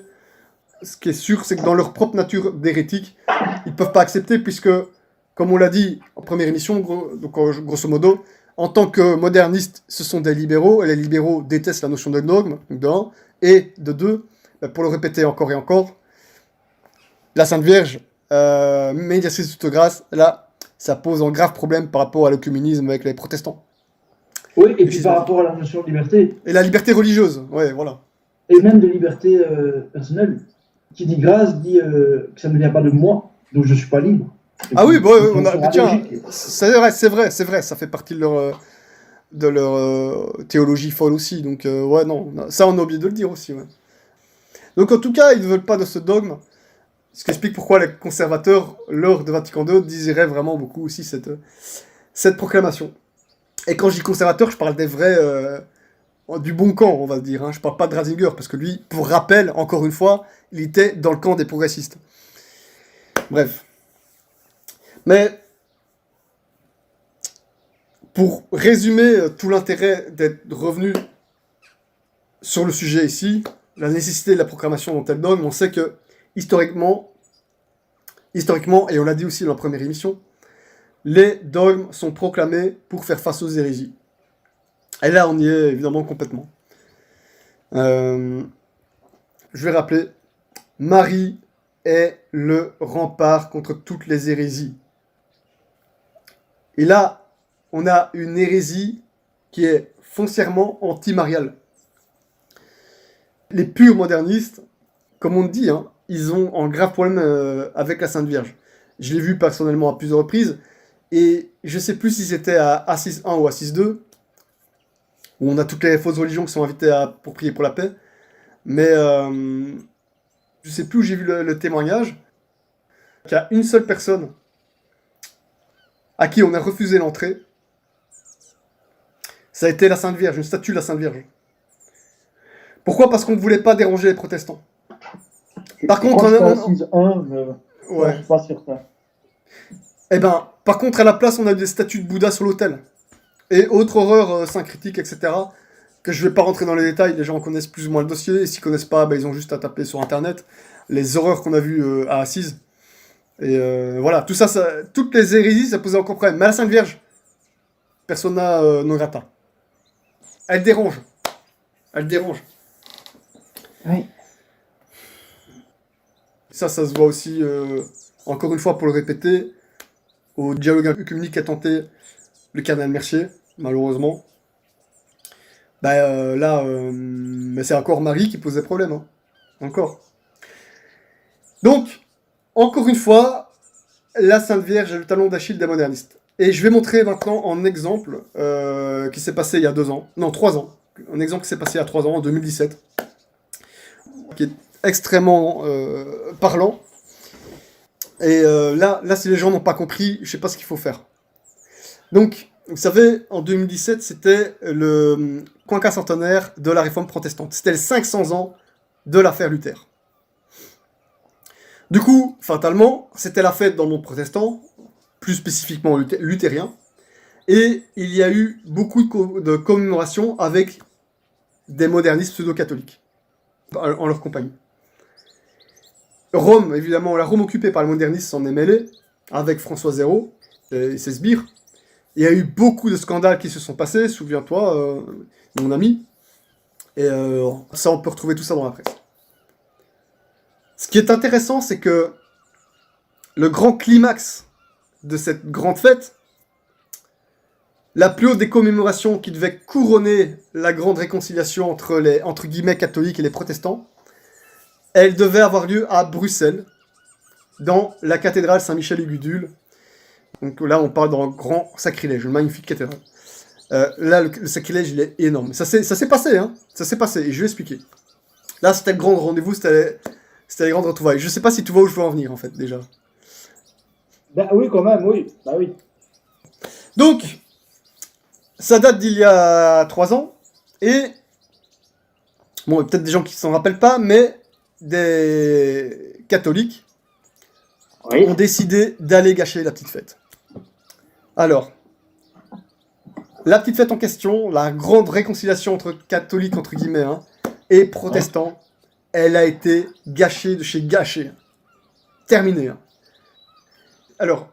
Ce qui est sûr, c'est que dans leur propre nature d'hérétique, ils peuvent pas accepter, puisque, comme on l'a dit en première émission, grosso modo, en tant que modernistes, ce sont des libéraux, et les libéraux détestent la notion de dogme, de un, et de deux, pour le répéter encore et encore, la Sainte Vierge, médiatrice de toute grâce, là, ça pose un grave problème par rapport à l'œcuménisme avec les protestants. Oui, et puis par rapport à la notion de liberté. Et la liberté religieuse, ouais, voilà. Et même de liberté personnelle. Qui dit grâce dit que ça ne vient pas de moi, donc je ne suis pas libre. Tiens, c'est vrai, ça fait partie de leur théologie folle aussi, donc ça on a oublié de le dire aussi, ouais. Donc en tout cas, ils ne veulent pas de ce dogme, ce qui explique pourquoi les conservateurs, lors de Vatican II, désiraient vraiment beaucoup aussi cette proclamation. Et quand je dis conservateurs, je parle des vrais du bon camp, on va dire. Hein. Je parle pas de Ratzinger, parce que lui, pour rappel, encore une fois, il était dans le camp des progressistes. Bref. Mais, pour résumer tout l'intérêt d'être revenu sur le sujet ici, la nécessité de la proclamation dont elle donne, on sait que, historiquement, et on l'a dit aussi dans la première émission, les dogmes sont proclamés pour faire face aux hérésies. Et là, on y est évidemment complètement. Je vais rappeler, Marie est le rempart contre toutes les hérésies. Et là, on a une hérésie qui est foncièrement anti-mariale. Les purs modernistes, comme on dit, hein, ils ont un grave problème avec la Sainte Vierge. Je l'ai vu personnellement à plusieurs reprises, et je sais plus si c'était à Assise 1 ou Assise 2, où on a toutes les fausses religions qui sont invitées pour prier pour la paix, mais je sais plus où j'ai vu le témoignage, qu'il y a une seule personne à qui on a refusé l'entrée, ça a été la Sainte Vierge, une statue de la Sainte Vierge. Pourquoi ? Parce qu'on ne voulait pas déranger les protestants. Par contre, ouais. Je suis pas sûr ça. Eh ben, par contre, à la place, on a des statues de Bouddha sur l'autel. Et autre horreur syncrétique, etc., que je vais pas rentrer dans les détails, les gens connaissent plus ou moins le dossier, et s'ils connaissent pas, ben, ils ont juste à taper sur internet les horreurs qu'on a vues à Assise. Et voilà, tout ça, toutes les hérésies, ça posait encore problème. Mais la Sainte Vierge, persona non grata. Elle dérange. Elle dérange. Oui. Ça se voit aussi, encore une fois, pour le répéter, au dialogue œcuménique qu'a tenté le cardinal Mercier, malheureusement. Là, mais c'est encore Marie qui posait problème. Hein. Encore. Donc, encore une fois, la Sainte Vierge est le talon d'Achille des modernistes. Et je vais montrer maintenant un exemple qui s'est passé il y a 2 ans. Non, 3 ans. Un exemple qui s'est passé il y a 3 ans, en 2017. Qui est extrêmement parlant. Et là, si les gens n'ont pas compris, je sais pas ce qu'il faut faire. Donc, vous savez, en 2017, c'était le quinquacentenaire de la réforme protestante. C'était les 500 ans de l'affaire Luther. Du coup, fatalement, c'était la fête dans le monde protestant, plus spécifiquement luthérien, et il y a eu beaucoup de commémorations avec des modernistes pseudo-catholiques en leur compagnie. Rome, évidemment, la Rome occupée par les modernistes s'en est mêlée, avec François Zéro et ses sbires. Il y a eu beaucoup de scandales qui se sont passés, souviens-toi, mon ami. Et ça, on peut retrouver tout ça dans la presse. Ce qui est intéressant, c'est que le grand climax de cette grande fête, la plus haute des commémorations qui devait couronner la grande réconciliation entre les, entre guillemets, catholiques et les protestants, elle devait avoir lieu à Bruxelles, dans la cathédrale Saint-Michel et Gudule. Donc là, on parle d'un grand sacrilège, une magnifique cathédrale. Là, le sacrilège, il est énorme. Ça s'est passé, hein. Ça s'est passé, et je vais expliquer. Là, c'était le grand rendez-vous, c'était les grandes retrouvailles. Je sais pas si tu vois où je veux en venir, en fait, déjà. Ben oui, quand même, oui. Bah oui. Donc, ça date d'il y a 3 ans, et... Bon, il y a peut-être des gens qui s'en rappellent pas, mais des catholiques ont décidé d'aller gâcher la petite fête. Alors, la petite fête en question, la grande réconciliation entre catholiques, entre guillemets, hein, et protestants, elle a été gâchée de chez gâchée. Terminée. Hein. Alors,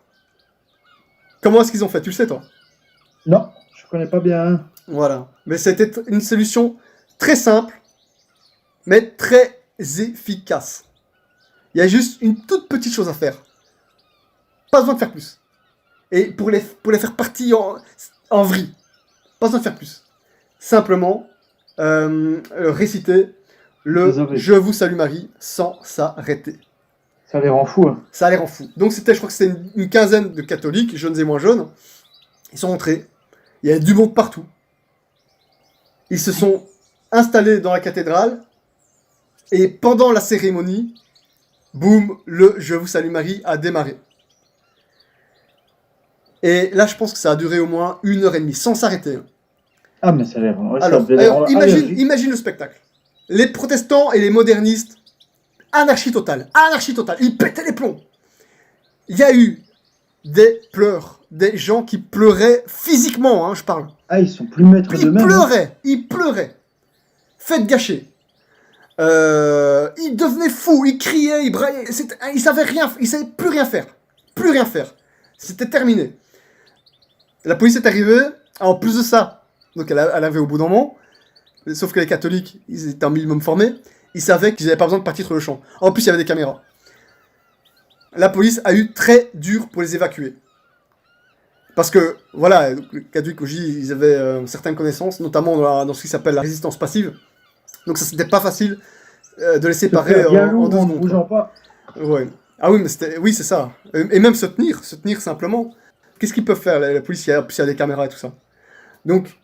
comment est-ce qu'ils ont fait? Tu le sais, toi? Non, je connais pas bien. Voilà. Mais c'était une solution très simple, mais très efficace. Il y a juste une toute petite chose à faire. Pas besoin de faire plus. Et pour les faire partir en vrille. Pas besoin de faire plus. Simplement, réciter le « Je vous salue Marie » sans s'arrêter. Ça les rend fous. Hein. Ça les rend fous. Donc c'était, je crois que c'était une quinzaine de catholiques, jeunes et moins jeunes. Ils sont rentrés. Il y avait du monde partout. Ils se sont installés dans la cathédrale. Et pendant la cérémonie, boum, le « Je vous salue Marie » a démarré. Et là, je pense que ça a duré au moins 1h30, sans s'arrêter. Ah, mais ça a l'air. Ouais, ça Alors, avait l'air allergique. imagine le spectacle. Les protestants et les modernistes, anarchie totale, anarchie totale. Ils pétaient les plombs. Il y a eu des pleurs, des gens qui pleuraient physiquement, hein, je parle. Ah, ils sont plus maîtres d'eux-mêmes. Hein. Ils pleuraient. Fête gâchée. Ils devenaient fous, ils criaient, ils braillaient. Ils savaient rien, ils savaient plus rien faire. Plus rien faire. C'était terminé. La police est arrivée. En plus de ça, donc elle avait au bout d'un moment, sauf que les catholiques, ils étaient un minimum formés, ils savaient qu'ils n'avaient pas besoin de partir sur le champ. En plus, il y avait des caméras. La police a eu très dur pour les évacuer. Parce que, voilà, les catholiques, ils avaient certaines connaissances, notamment dans ce qui s'appelle la résistance passive. Donc ça, c'était pas facile de les séparer en 2 secondes. Bougeant pas. Ouais. Ah oui, mais oui, c'est ça. Et même se tenir simplement. Qu'est-ce qu'ils peuvent faire, la police, s'il y a des caméras et tout ça. Donc,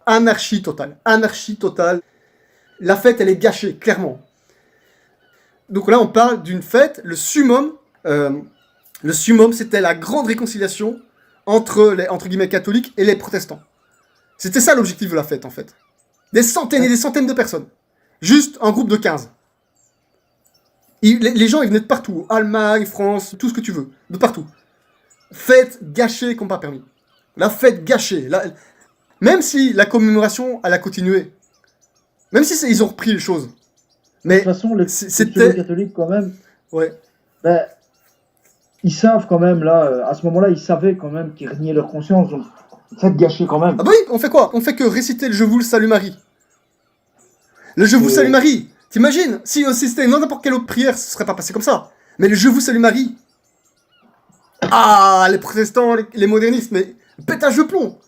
anarchie totale. Anarchie totale. La fête, elle est gâchée, clairement. Donc là, on parle d'une fête, le summum, c'était la grande réconciliation entre les, entre guillemets, catholiques et les protestants. C'était ça l'objectif de la fête, en fait. Des centaines et des centaines de personnes. Juste un groupe de 15. Les gens, ils venaient de partout. Allemagne, France, tout ce que tu veux. De partout. Fête gâchée comme pas permis. La fête gâchée. Même si la commémoration, elle a continué. Même si ils ont repris les choses. Mais de toute façon, les catholiques, quand même, ouais. Ben, ils savent quand même, là, à ce moment-là, ils savaient quand même qu'ils reniaient leur conscience. Donc, faites gâcher quand même. Ah bah oui, on fait quoi? On fait que réciter le Je vous le salue Marie. Le Je vous salue Marie. T'imagines? Si c'était n'importe quelle autre prière, ce serait pas passé comme ça. Mais le Je vous salue Marie. Ah, les protestants, les modernistes, mais pétage de plomb.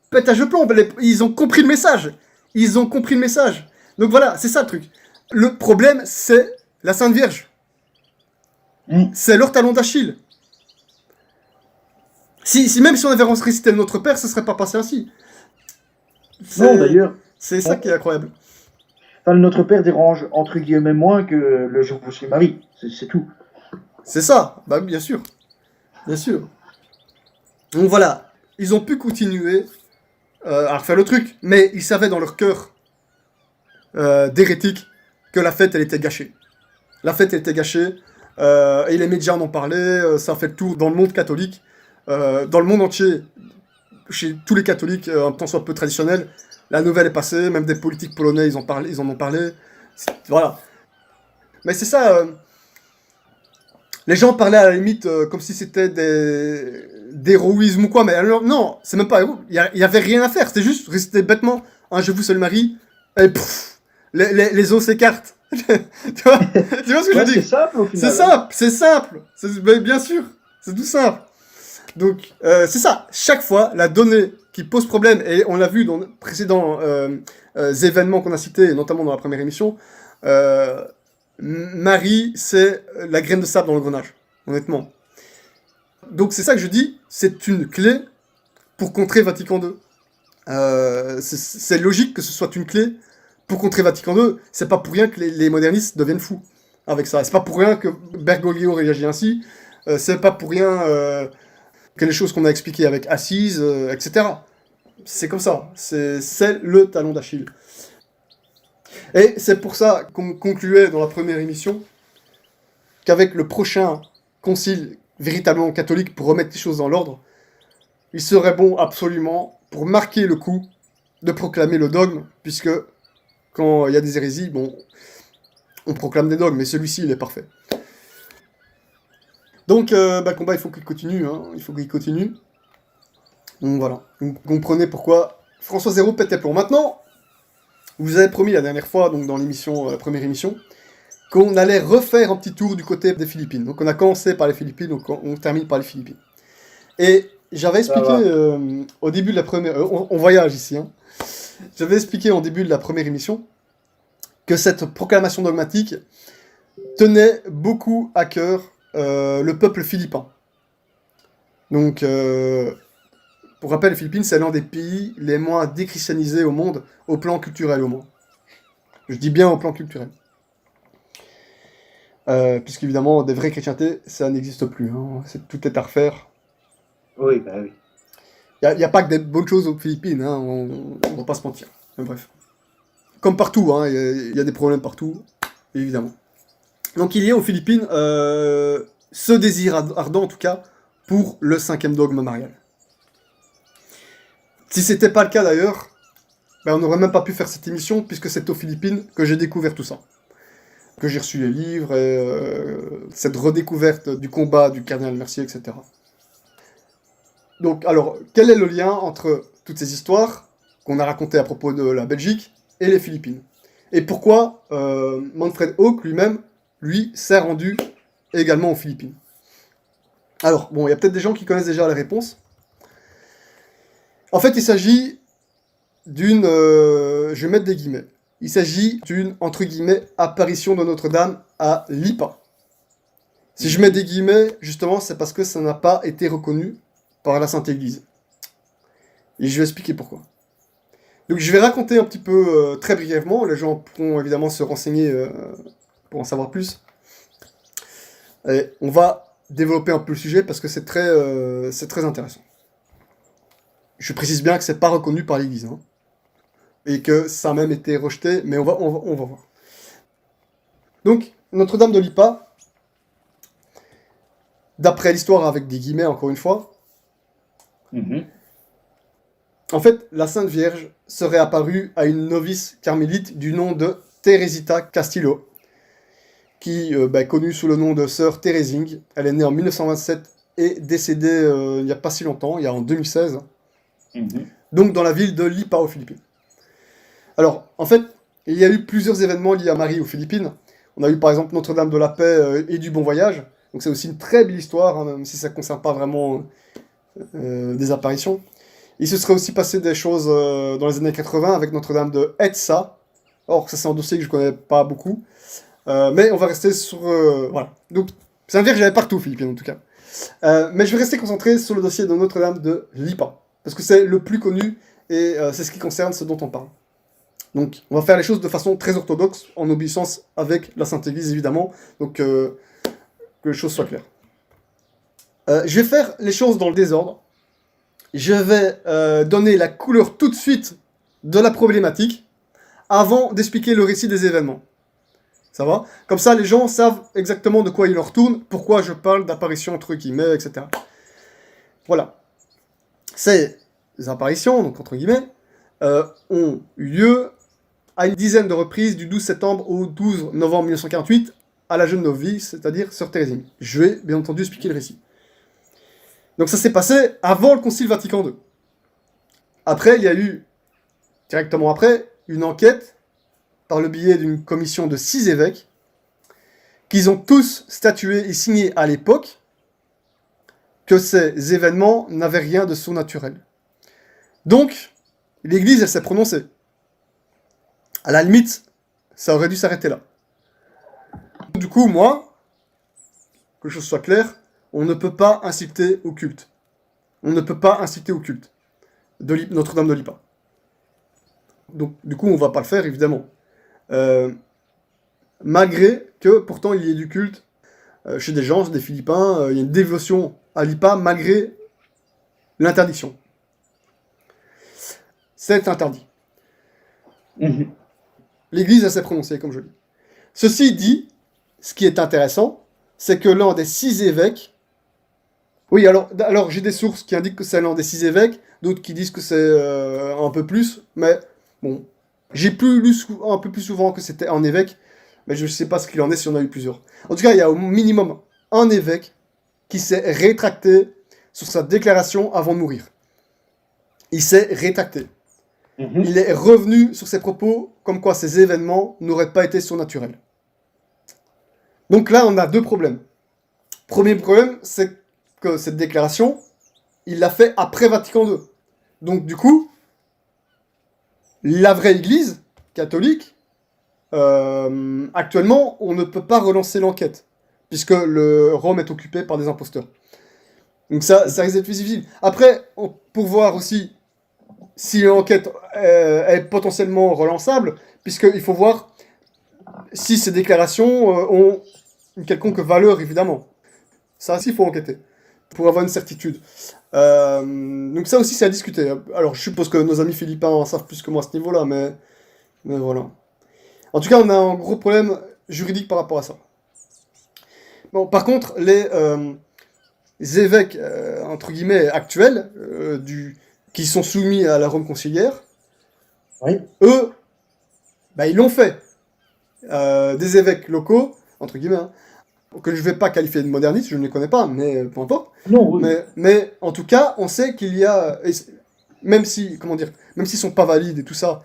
Pétage de plomb. Ils ont compris le message. Ils ont compris le message. Donc voilà, c'est ça le truc. Le problème, c'est la Sainte Vierge. C'est leur talon d'Achille. Même si on avait récité le Notre Père, ça serait pas passé ainsi. Non, d'ailleurs. C'est ça qui est incroyable. Enfin, le Notre Père dérange entre guillemets moins que le Je vous salue Marie. C'est tout. C'est ça. Bah bien sûr. Bien sûr. Donc voilà. Ils ont pu continuer à refaire le truc. Mais ils savaient dans leur cœur d'hérétique que la fête, elle était gâchée. La fête, elle était gâchée. Et les médias en ont parlé. Ça a fait le tour dans le monde catholique. Dans le monde entier, chez tous les catholiques, un tant soit peu traditionnels, la nouvelle est passée, même des politiques polonais, ils en ont parlé. Voilà. Mais c'est ça. Les gens parlaient à la limite comme si c'était d'héroïsme ou quoi, mais alors, non, c'est même pas héros. Il y avait rien à faire, c'était juste rester bêtement. Un Je vous salue Marie, et pff, les os s'écartent. tu vois ce que je veux dire? C'est simple au final. C'est simple. Bien sûr, c'est tout simple. Donc, c'est ça. Chaque fois, la donnée qui pose problème, et on l'a vu dans les précédents événements qu'on a cités, notamment dans la première émission, Marie, c'est la graine de sable dans l'engrenage, honnêtement. Donc, c'est ça que je dis, c'est une clé pour contrer Vatican II. C'est logique que ce soit une clé pour contrer Vatican II. C'est pas pour rien que les modernistes deviennent fous avec ça. C'est pas pour rien que Bergoglio réagit ainsi. C'est pas pour rien que les choses qu'on a expliquées avec Assise, etc. C'est comme ça. C'est le talon d'Achille. Et c'est pour ça qu'on concluait dans la première émission qu'avec le prochain concile véritablement catholique pour remettre les choses dans l'ordre, il serait bon absolument, pour marquer le coup, de proclamer le dogme, puisque quand il y a des hérésies, bon, on proclame des dogmes, mais celui-ci, il est parfait. Donc, le combat, il faut qu'il continue, hein, il faut qu'il continue. Donc voilà, vous comprenez pourquoi François Zéro pète les plombs. Maintenant, vous avez promis la dernière fois, donc dans l'émission, la première émission, qu'on allait refaire un petit tour du côté des Philippines. Donc on a commencé par les Philippines, donc on termine par les Philippines. Et j'avais expliqué au début de la première... on voyage ici, hein. J'avais expliqué au début de la première émission que cette proclamation dogmatique tenait beaucoup à cœur le peuple philippin. Donc, pour rappel, les Philippines, c'est l'un des pays les moins déchristianisés au monde, au plan culturel au moins. Je dis bien au plan culturel. Puisqu'évidemment, des vraies chrétientés, ça n'existe plus. Hein. Tout est à refaire. Oui, bah oui. Il y a pas que des bonnes choses aux Philippines, hein, on va pas se mentir. Mais bref. Comme partout, hein, il y a des problèmes partout, évidemment. Donc il y a aux Philippines ce désir ardent, en tout cas, pour le 5e dogme marial. Si c'était pas le cas d'ailleurs, ben, on n'aurait même pas pu faire cette émission, puisque c'est aux Philippines que j'ai découvert tout ça. Que j'ai reçu les livres, et cette redécouverte du combat du cardinal Mercier, etc. Donc, alors, quel est le lien entre toutes ces histoires qu'on a racontées à propos de la Belgique et les Philippines? Et pourquoi Manfred Hawk lui-même, lui, s'est rendu également aux Philippines? Alors, bon, il y a peut-être des gens qui connaissent déjà la réponse. En fait, il s'agit d'une... je vais mettre des guillemets. Il s'agit d'une, entre guillemets, apparition de Notre-Dame à Lipa. Si je mets des guillemets, justement, c'est parce que ça n'a pas été reconnu par la Sainte Église. Et je vais expliquer pourquoi. Donc je vais raconter un petit peu, très brièvement, les gens pourront évidemment se renseigner pour en savoir plus. Et on va développer un peu le sujet parce que c'est très intéressant. Je précise bien que c'est pas reconnu par l'Église, hein, et que ça a même été rejeté, mais on va voir. Donc, Notre-Dame de Lipa, d'après l'histoire avec des guillemets encore une fois, en fait, la Sainte Vierge serait apparue à une novice carmélite du nom de Teresita Castillo, qui est connue sous le nom de sœur Thérésing. Elle est née en 1927 et décédée il n'y a pas si longtemps, il y a en 2016. Donc dans la ville de Lipa aux Philippines. Alors, en fait, il y a eu plusieurs événements liés à Marie aux Philippines. On a eu par exemple Notre-Dame de la Paix et du Bon Voyage. Donc c'est aussi une très belle histoire, hein, même si ça ne concerne pas vraiment des apparitions. Il se serait aussi passé des choses dans les années 80 avec Notre-Dame de Edsa. Or, ça c'est un dossier que je ne connais pas beaucoup. Mais on va rester sur... voilà. Donc, ça veut dire que j'avais partout aux Philippines en tout cas. Mais je vais rester concentré sur le dossier de Notre-Dame de Lipa. Parce que c'est le plus connu et c'est ce qui concerne ce dont on parle. Donc, on va faire les choses de façon très orthodoxe, en obéissance avec la Sainte Église, évidemment. Donc, que les choses soient claires. Je vais faire les choses dans le désordre. Je vais donner la couleur tout de suite de la problématique, avant d'expliquer le récit des événements. Ça va? Comme ça, les gens savent exactement de quoi il leur tourne, pourquoi je parle d'apparitions entre guillemets, etc. Voilà. Ces apparitions, donc entre guillemets, ont eu lieu à une dizaine de reprises du 12 septembre au 12 novembre 1948 à la jeune novice, c'est-à-dire sœur Thérésine. Je vais bien entendu expliquer le récit. Donc ça s'est passé avant le Concile Vatican II. Après, il y a eu, directement après, une enquête par le biais d'une commission de 6 évêques qui ont tous statué et signé à l'époque que ces événements n'avaient rien de surnaturel. Donc, l'Église, elle s'est prononcée. À la limite, ça aurait dû s'arrêter là. Du coup, moi, que les choses soient claires, on ne peut pas inciter au culte. On ne peut pas inciter au culte de Notre-Dame de Lipa. Donc, du coup, on ne va pas le faire, évidemment. Malgré que, pourtant, il y ait du culte chez des gens, des Philippins, il y a une dévotion à Lipa, malgré l'interdiction. C'est interdit. L'Église, elle s'est prononcée, comme je dis. Ceci dit, ce qui est intéressant, c'est que l'un des 6 évêques... Oui, alors j'ai des sources qui indiquent que c'est l'un des 6 évêques, d'autres qui disent que c'est un peu plus, mais bon, j'ai lu un peu plus souvent que c'était un évêque, mais je ne sais pas ce qu'il en est si on a eu plusieurs. En tout cas, il y a au minimum un évêque qui s'est rétracté sur sa déclaration avant de mourir. Il s'est rétracté. Il est revenu sur ses propos comme quoi ces événements n'auraient pas été surnaturels. Donc là, on a 2 problèmes. Premier problème, c'est que cette déclaration, il l'a fait après Vatican II. Donc du coup, la vraie Église catholique, actuellement, on ne peut pas relancer l'enquête, puisque le Rome est occupé par des imposteurs. Donc ça risque d'être plus difficile. Après, pour voir aussi si l'enquête est potentiellement relançable, puisqu'il faut voir si ces déclarations ont une quelconque valeur, évidemment. Ça aussi, il faut enquêter. pour avoir une certitude. Donc ça aussi, c'est à discuter. Alors, je suppose que nos amis philippins en savent plus que moi à ce niveau-là, mais voilà. En tout cas, on a un gros problème juridique par rapport à ça. Bon, par contre, les évêques, entre guillemets, actuels, qui sont soumis à la Rome conciliaire, Oui. eux, bah, ils l'ont fait. Des évêques locaux, entre guillemets, hein, que je ne vais pas qualifier de modernistes, je ne les connais pas, mais peu importe. Non, oui. Mais en tout cas, on sait qu'il y a, même si, comment dire, même s'ils sont pas valides et tout ça,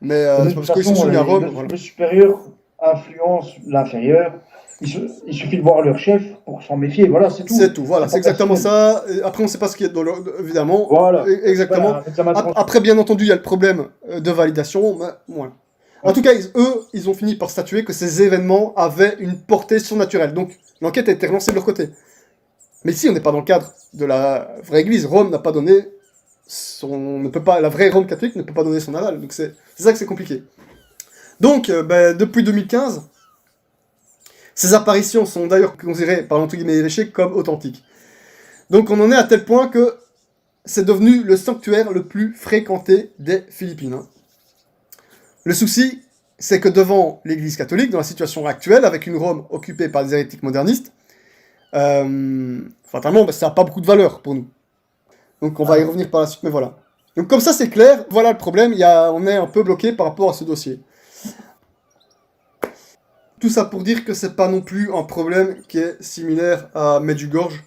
mais De c'est toute parce qu'ils sont façon, soumis à Rome, voilà. le supérieur influence l'inférieur. Il suffit de voir leur chef pour s'en méfier. Voilà, c'est tout. C'est tout, voilà, c'est pas exactement personnel. ça. Et après, on ne sait pas ce qu'il y a dans évidemment. Voilà. Exactement. Voilà, un examen de conscience. Après, bien entendu, il y a le problème de validation. Mais, voilà. En tout cas, ils ont fini par statuer que ces événements avaient une portée surnaturelle. Donc, l'enquête a été relancée de leur côté. Mais ici, on n'est pas dans le cadre de la vraie Église. Rome n'a pas donné la vraie Rome catholique ne peut pas donner son aval. Donc, c'est ça que c'est compliqué. Donc, depuis 2015, ces apparitions sont d'ailleurs considérées par l'entre guillemets évêché comme authentiques. Donc, on en est à tel point que c'est devenu le sanctuaire le plus fréquenté des Philippines. Le souci, c'est que devant l'Église catholique, dans la situation actuelle, avec une Rome occupée par des hérétiques modernistes, fatalement, ça n'a pas beaucoup de valeur pour nous. Donc on va y revenir par la suite, mais voilà. Donc comme ça c'est clair, voilà le problème, on est un peu bloqué par rapport à ce dossier. Tout ça pour dire que c'est pas non plus un problème qui est similaire à Medjugorje.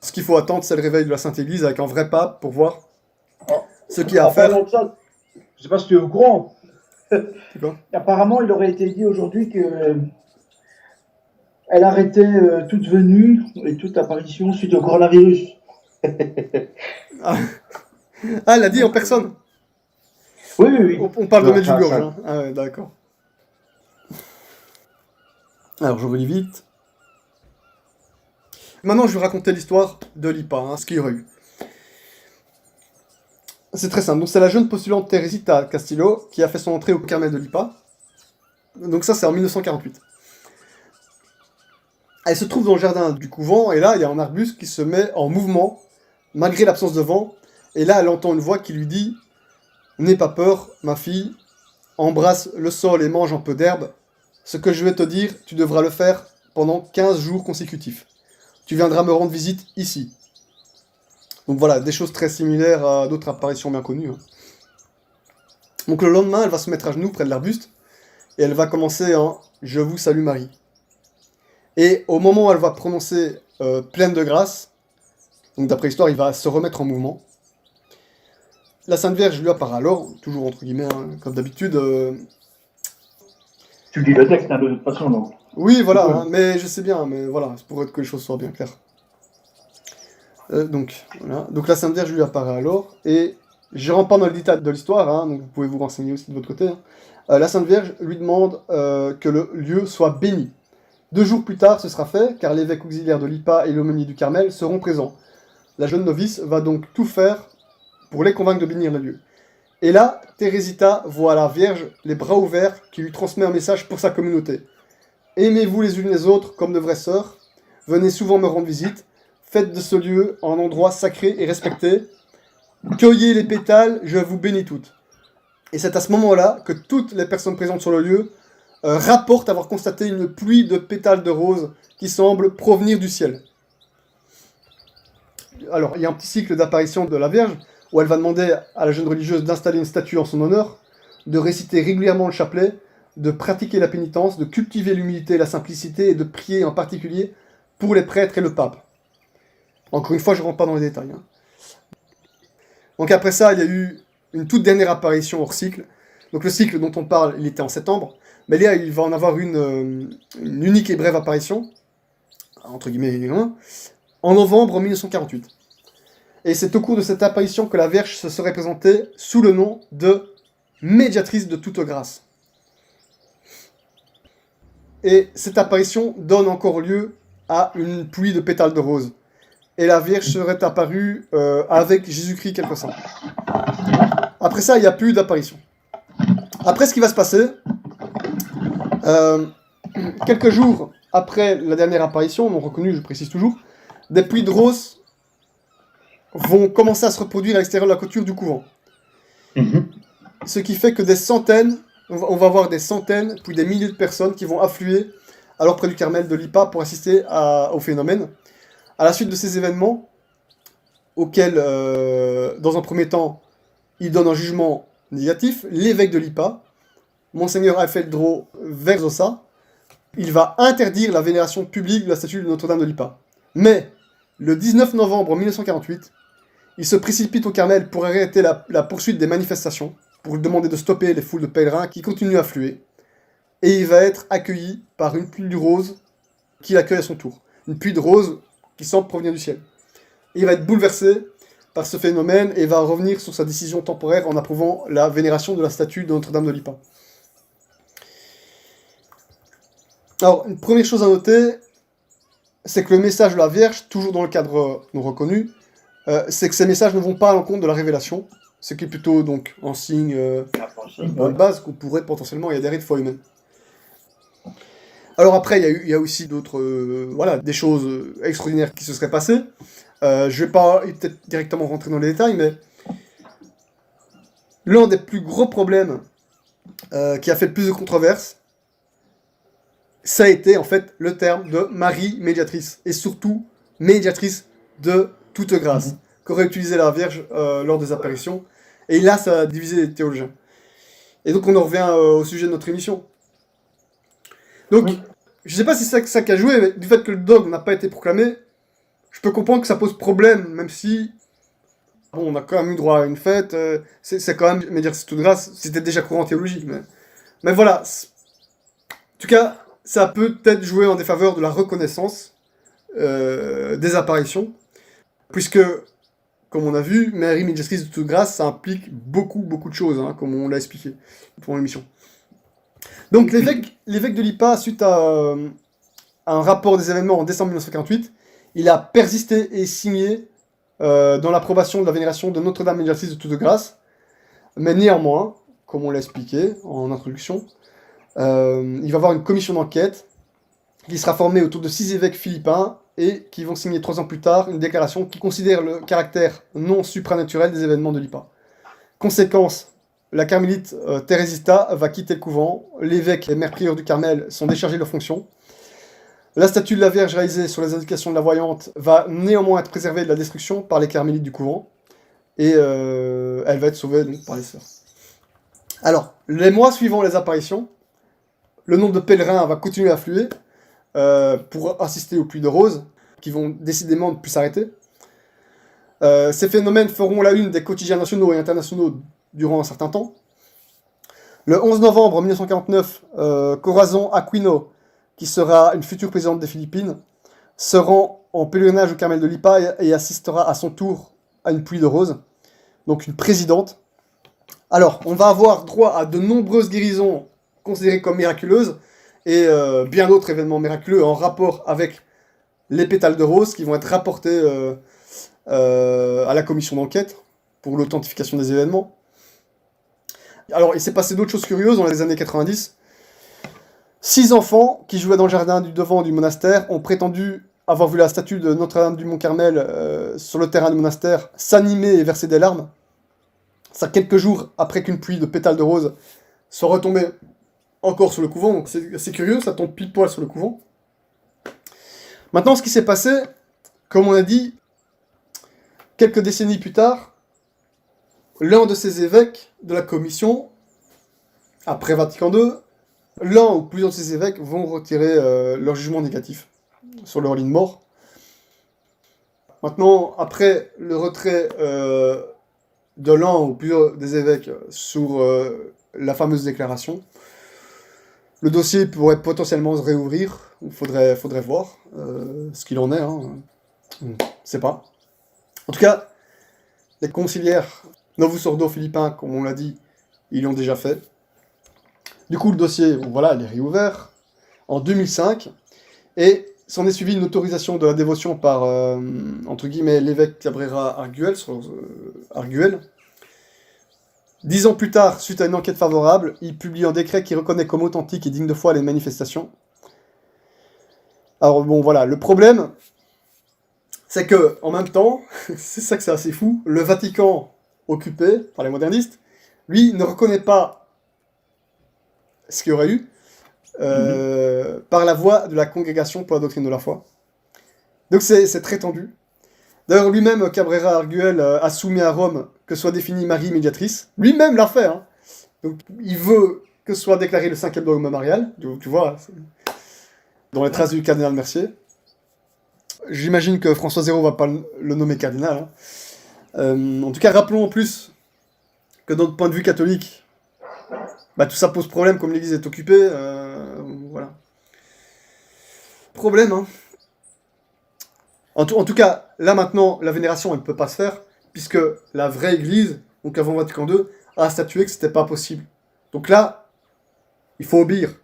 Ce qu'il faut attendre, c'est le réveil de la Sainte Église avec un vrai pape pour voir ce qu'il y a à faire. Ça, je sais pas si tu es au courant. C'est quoi ? Apparemment, il aurait été dit aujourd'hui que elle arrêtait toute venue et toute apparition suite au coronavirus. Ah, elle l'a dit en personne. Oui, oui, oui. On parle de Ouais, Medjugorje. ça. Hein. Ah ouais, d'accord. Alors je relis vite. Maintenant, je vais raconter l'histoire de Lipa, ce qu'il y aurait eu. C'est très simple. Donc, c'est la jeune postulante Teresita Castillo qui a fait son entrée au Carmel de Lipa. Donc, ça, c'est en 1948. Elle se trouve dans le jardin du couvent, et là, il y a un arbuste qui se met en mouvement, malgré l'absence de vent. Et là, elle entend une voix qui lui dit « N'aie pas peur, ma fille, embrasse le sol et mange un peu d'herbe. Ce que je vais te dire, tu devras le faire pendant 15 jours consécutifs. Tu viendras me rendre visite ici. » Donc voilà, des choses très similaires à d'autres apparitions bien connues. Donc le lendemain, elle va se mettre à genoux près de l'arbuste, et elle va commencer en « Je vous salue Marie ». Et au moment où elle va prononcer pleine de grâce, donc d'après l'histoire, il va se remettre en mouvement. La Sainte Vierge lui apparaît alors, toujours entre guillemets, comme d'habitude. Tu lis le texte de toute façon, donc. Oui, voilà, mais je sais bien, mais voilà, c'est pour que les choses soient bien claires. Donc, voilà. Donc la Sainte Vierge lui apparaît alors, et je rentre pas dans le détail de l'histoire, donc vous pouvez vous renseigner aussi de votre côté. La Sainte Vierge lui demande que le lieu soit béni. 2 jours plus tard, ce sera fait, car l'évêque auxiliaire de Lipa et l'aumônier du Carmel seront présents. La jeune novice va donc tout faire pour les convaincre de bénir le lieu. Et là, Teresita voit la Vierge, les bras ouverts, qui lui transmet un message pour sa communauté. Aimez-vous les unes les autres comme de vraies sœurs, venez souvent me rendre visite, faites de ce lieu un endroit sacré et respecté, cueillez les pétales, je vous bénis toutes. Et c'est à ce moment-là que toutes les personnes présentes sur le lieu rapportent avoir constaté une pluie de pétales de roses qui semble provenir du ciel. Alors, il y a un petit cycle d'apparition de la Vierge, où elle va demander à la jeune religieuse d'installer une statue en son honneur, de réciter régulièrement le chapelet, de pratiquer la pénitence, de cultiver l'humilité et la simplicité, et de prier en particulier pour les prêtres et le pape. Encore une fois, je ne rentre pas dans les détails. Donc après ça, il y a eu une toute dernière apparition hors cycle. Donc le cycle dont on parle, il était en septembre, mais là, il va en avoir une unique et brève apparition, entre guillemets, en novembre 1948. Et c'est au cours de cette apparition que la Vierge se serait présentée sous le nom de médiatrice de toute grâce. Et cette apparition donne encore lieu à une pluie de pétales de roses. Et la Vierge serait apparue avec Jésus-Christ quelque temps. Après ça, il n'y a plus d'apparition. Après, ce qui va se passer, quelques jours après la dernière apparition, non reconnue, je précise toujours, des pluies de roses vont commencer à se reproduire à l'extérieur de la clôture du couvent. Mhm. Ce qui fait que des centaines, on va avoir des centaines, puis des milliers de personnes qui vont affluer alors près du Carmel de Lipa pour assister au phénomène. À la suite de ces événements, auxquels, dans un premier temps, il donne un jugement négatif, l'évêque de Lipa, Monseigneur Alfredo Verzosa, il va interdire la vénération publique de la statue de Notre-Dame de Lipa. Mais, le 19 novembre 1948, il se précipite au Carmel pour arrêter la poursuite des manifestations, pour demander de stopper les foules de pèlerins qui continuent à affluer, et il va être accueilli par une pluie de roses qui l'accueille à son tour. Une pluie de roses qui semble provenir du ciel. Et il va être bouleversé par ce phénomène et va revenir sur sa décision temporaire en approuvant la vénération de la statue de Notre-Dame de Lipa. Alors, une première chose à noter, c'est que le message de la Vierge, toujours dans le cadre non reconnu, c'est que ces messages ne vont pas à l'encontre de la révélation, ce qui est plutôt donc un signe une bonne base qu'on pourrait potentiellement y adhérer de foi humaine. Alors après, il y a aussi d'autres, voilà, des choses extraordinaires qui se seraient passées. Je vais pas peut-être directement rentrer dans les détails, mais l'un des plus gros problèmes qui a fait le plus de controverses, ça a été en fait le terme de Marie médiatrice, et surtout médiatrice de toute grâce, qu'aurait utilisé la Vierge lors des apparitions. Et là, ça a divisé les théologiens. Et donc on en revient au sujet de notre émission. Donc, je sais pas si c'est ça qui a joué, mais du fait que le dogme n'a pas été proclamé, je peux comprendre que ça pose problème, même si... Bon, on a quand même eu droit à une fête, c'est quand même, médiatrice de toute grâce, c'était déjà courant en théologie, mais voilà. En tout cas, ça peut peut-être jouer en défaveur de la reconnaissance des apparitions, puisque, comme on a vu, Marie médiatrice de toute grâce, ça implique beaucoup de choses, hein, comme on l'a expliqué pendant l'émission. Donc l'évêque de Lipa, suite à un rapport des événements en décembre 1948, il a persisté et signé dans l'approbation de la vénération de Notre-Dame médiatrice de toute grâce, mais néanmoins, comme on l'a expliqué en introduction, il va y avoir une commission d'enquête qui sera formée autour de 6 évêques philippins et qui vont signer 3 ans plus tard une déclaration qui considère le caractère non supranaturel des événements de Lipa. Conséquence, la carmélite Thérésista va quitter le couvent, l'évêque et mère prieure du Carmel sont déchargés de leurs fonctions. La statue de la Vierge réalisée sur les indications de la voyante va néanmoins être préservée de la destruction par les carmélites du couvent, et elle va être sauvée donc, par les sœurs. Alors, les mois suivant les apparitions, le nombre de pèlerins va continuer à affluer pour assister aux pluies de roses, qui vont décidément ne plus s'arrêter. Ces phénomènes feront la une des quotidiens nationaux et internationaux durant un certain temps. Le 11 novembre 1949, Corazon Aquino, qui sera une future présidente des Philippines, se rend en pèlerinage au Carmel de Lipa et assistera à son tour à une pluie de roses, donc une présidente. Alors, on va avoir droit à de nombreuses guérisons considérées comme miraculeuses, et bien d'autres événements miraculeux en rapport avec les pétales de rose qui vont être rapportés à la commission d'enquête pour l'authentification des événements. Alors, il s'est passé d'autres choses curieuses dans les années 90. 6 enfants qui jouaient dans le jardin du devant du monastère ont prétendu avoir vu la statue de Notre-Dame du Mont-Carmel sur le terrain du monastère s'animer et verser des larmes. Ça, quelques jours après qu'une pluie de pétales de rose soit retombée encore sur le couvent, donc c'est curieux, ça tombe pile poil sur le couvent. Maintenant, ce qui s'est passé, comme on a dit, quelques décennies plus tard, l'un de ces évêques de la commission, après Vatican II, l'un ou plusieurs de ces évêques vont retirer leur jugement négatif sur leur lit de mort. Maintenant, après le retrait de l'un ou plusieurs des évêques sur la fameuse déclaration, le dossier pourrait potentiellement se réouvrir. Il faudrait voir ce qu'il en est. Hein. Je ne sais pas. En tout cas, les conciliaires Novus Ordo philippins, comme on l'a dit, ils l'ont déjà fait. Du coup, le dossier, voilà, il est réouvert en 2005. Et s'en est suivi une autorisation de la dévotion par, entre guillemets, l'évêque Cabrera Arguel. 10 ans plus tard, suite à une enquête favorable, il publie un décret qui reconnaît comme authentique et digne de foi les manifestations. Alors bon, voilà, le problème, c'est que, en même temps, c'est ça que c'est assez fou, le Vatican occupé par les modernistes, lui, ne reconnaît pas ce qu'il y aurait eu par la voie de la Congrégation pour la doctrine de la foi. Donc c'est très tendu. D'ailleurs, lui-même, Cabrera Arguel a soumis à Rome que soit définie Marie médiatrice. Lui-même l'a fait. Hein. Donc, il veut que soit déclaré le 5e dogme marial. Tu vois, dans les traces du cardinal Mercier. J'imagine que François Zéro va pas le nommer cardinal. Hein. En tout cas, rappelons en plus que d'un point de vue catholique, bah, tout ça pose problème comme l'église est occupée. Voilà. Problème, hein. En tout cas, là maintenant, la vénération, elle ne peut pas se faire, puisque la vraie église, donc avant Vatican II, a statué que c'était pas possible. Donc là, il faut obéir.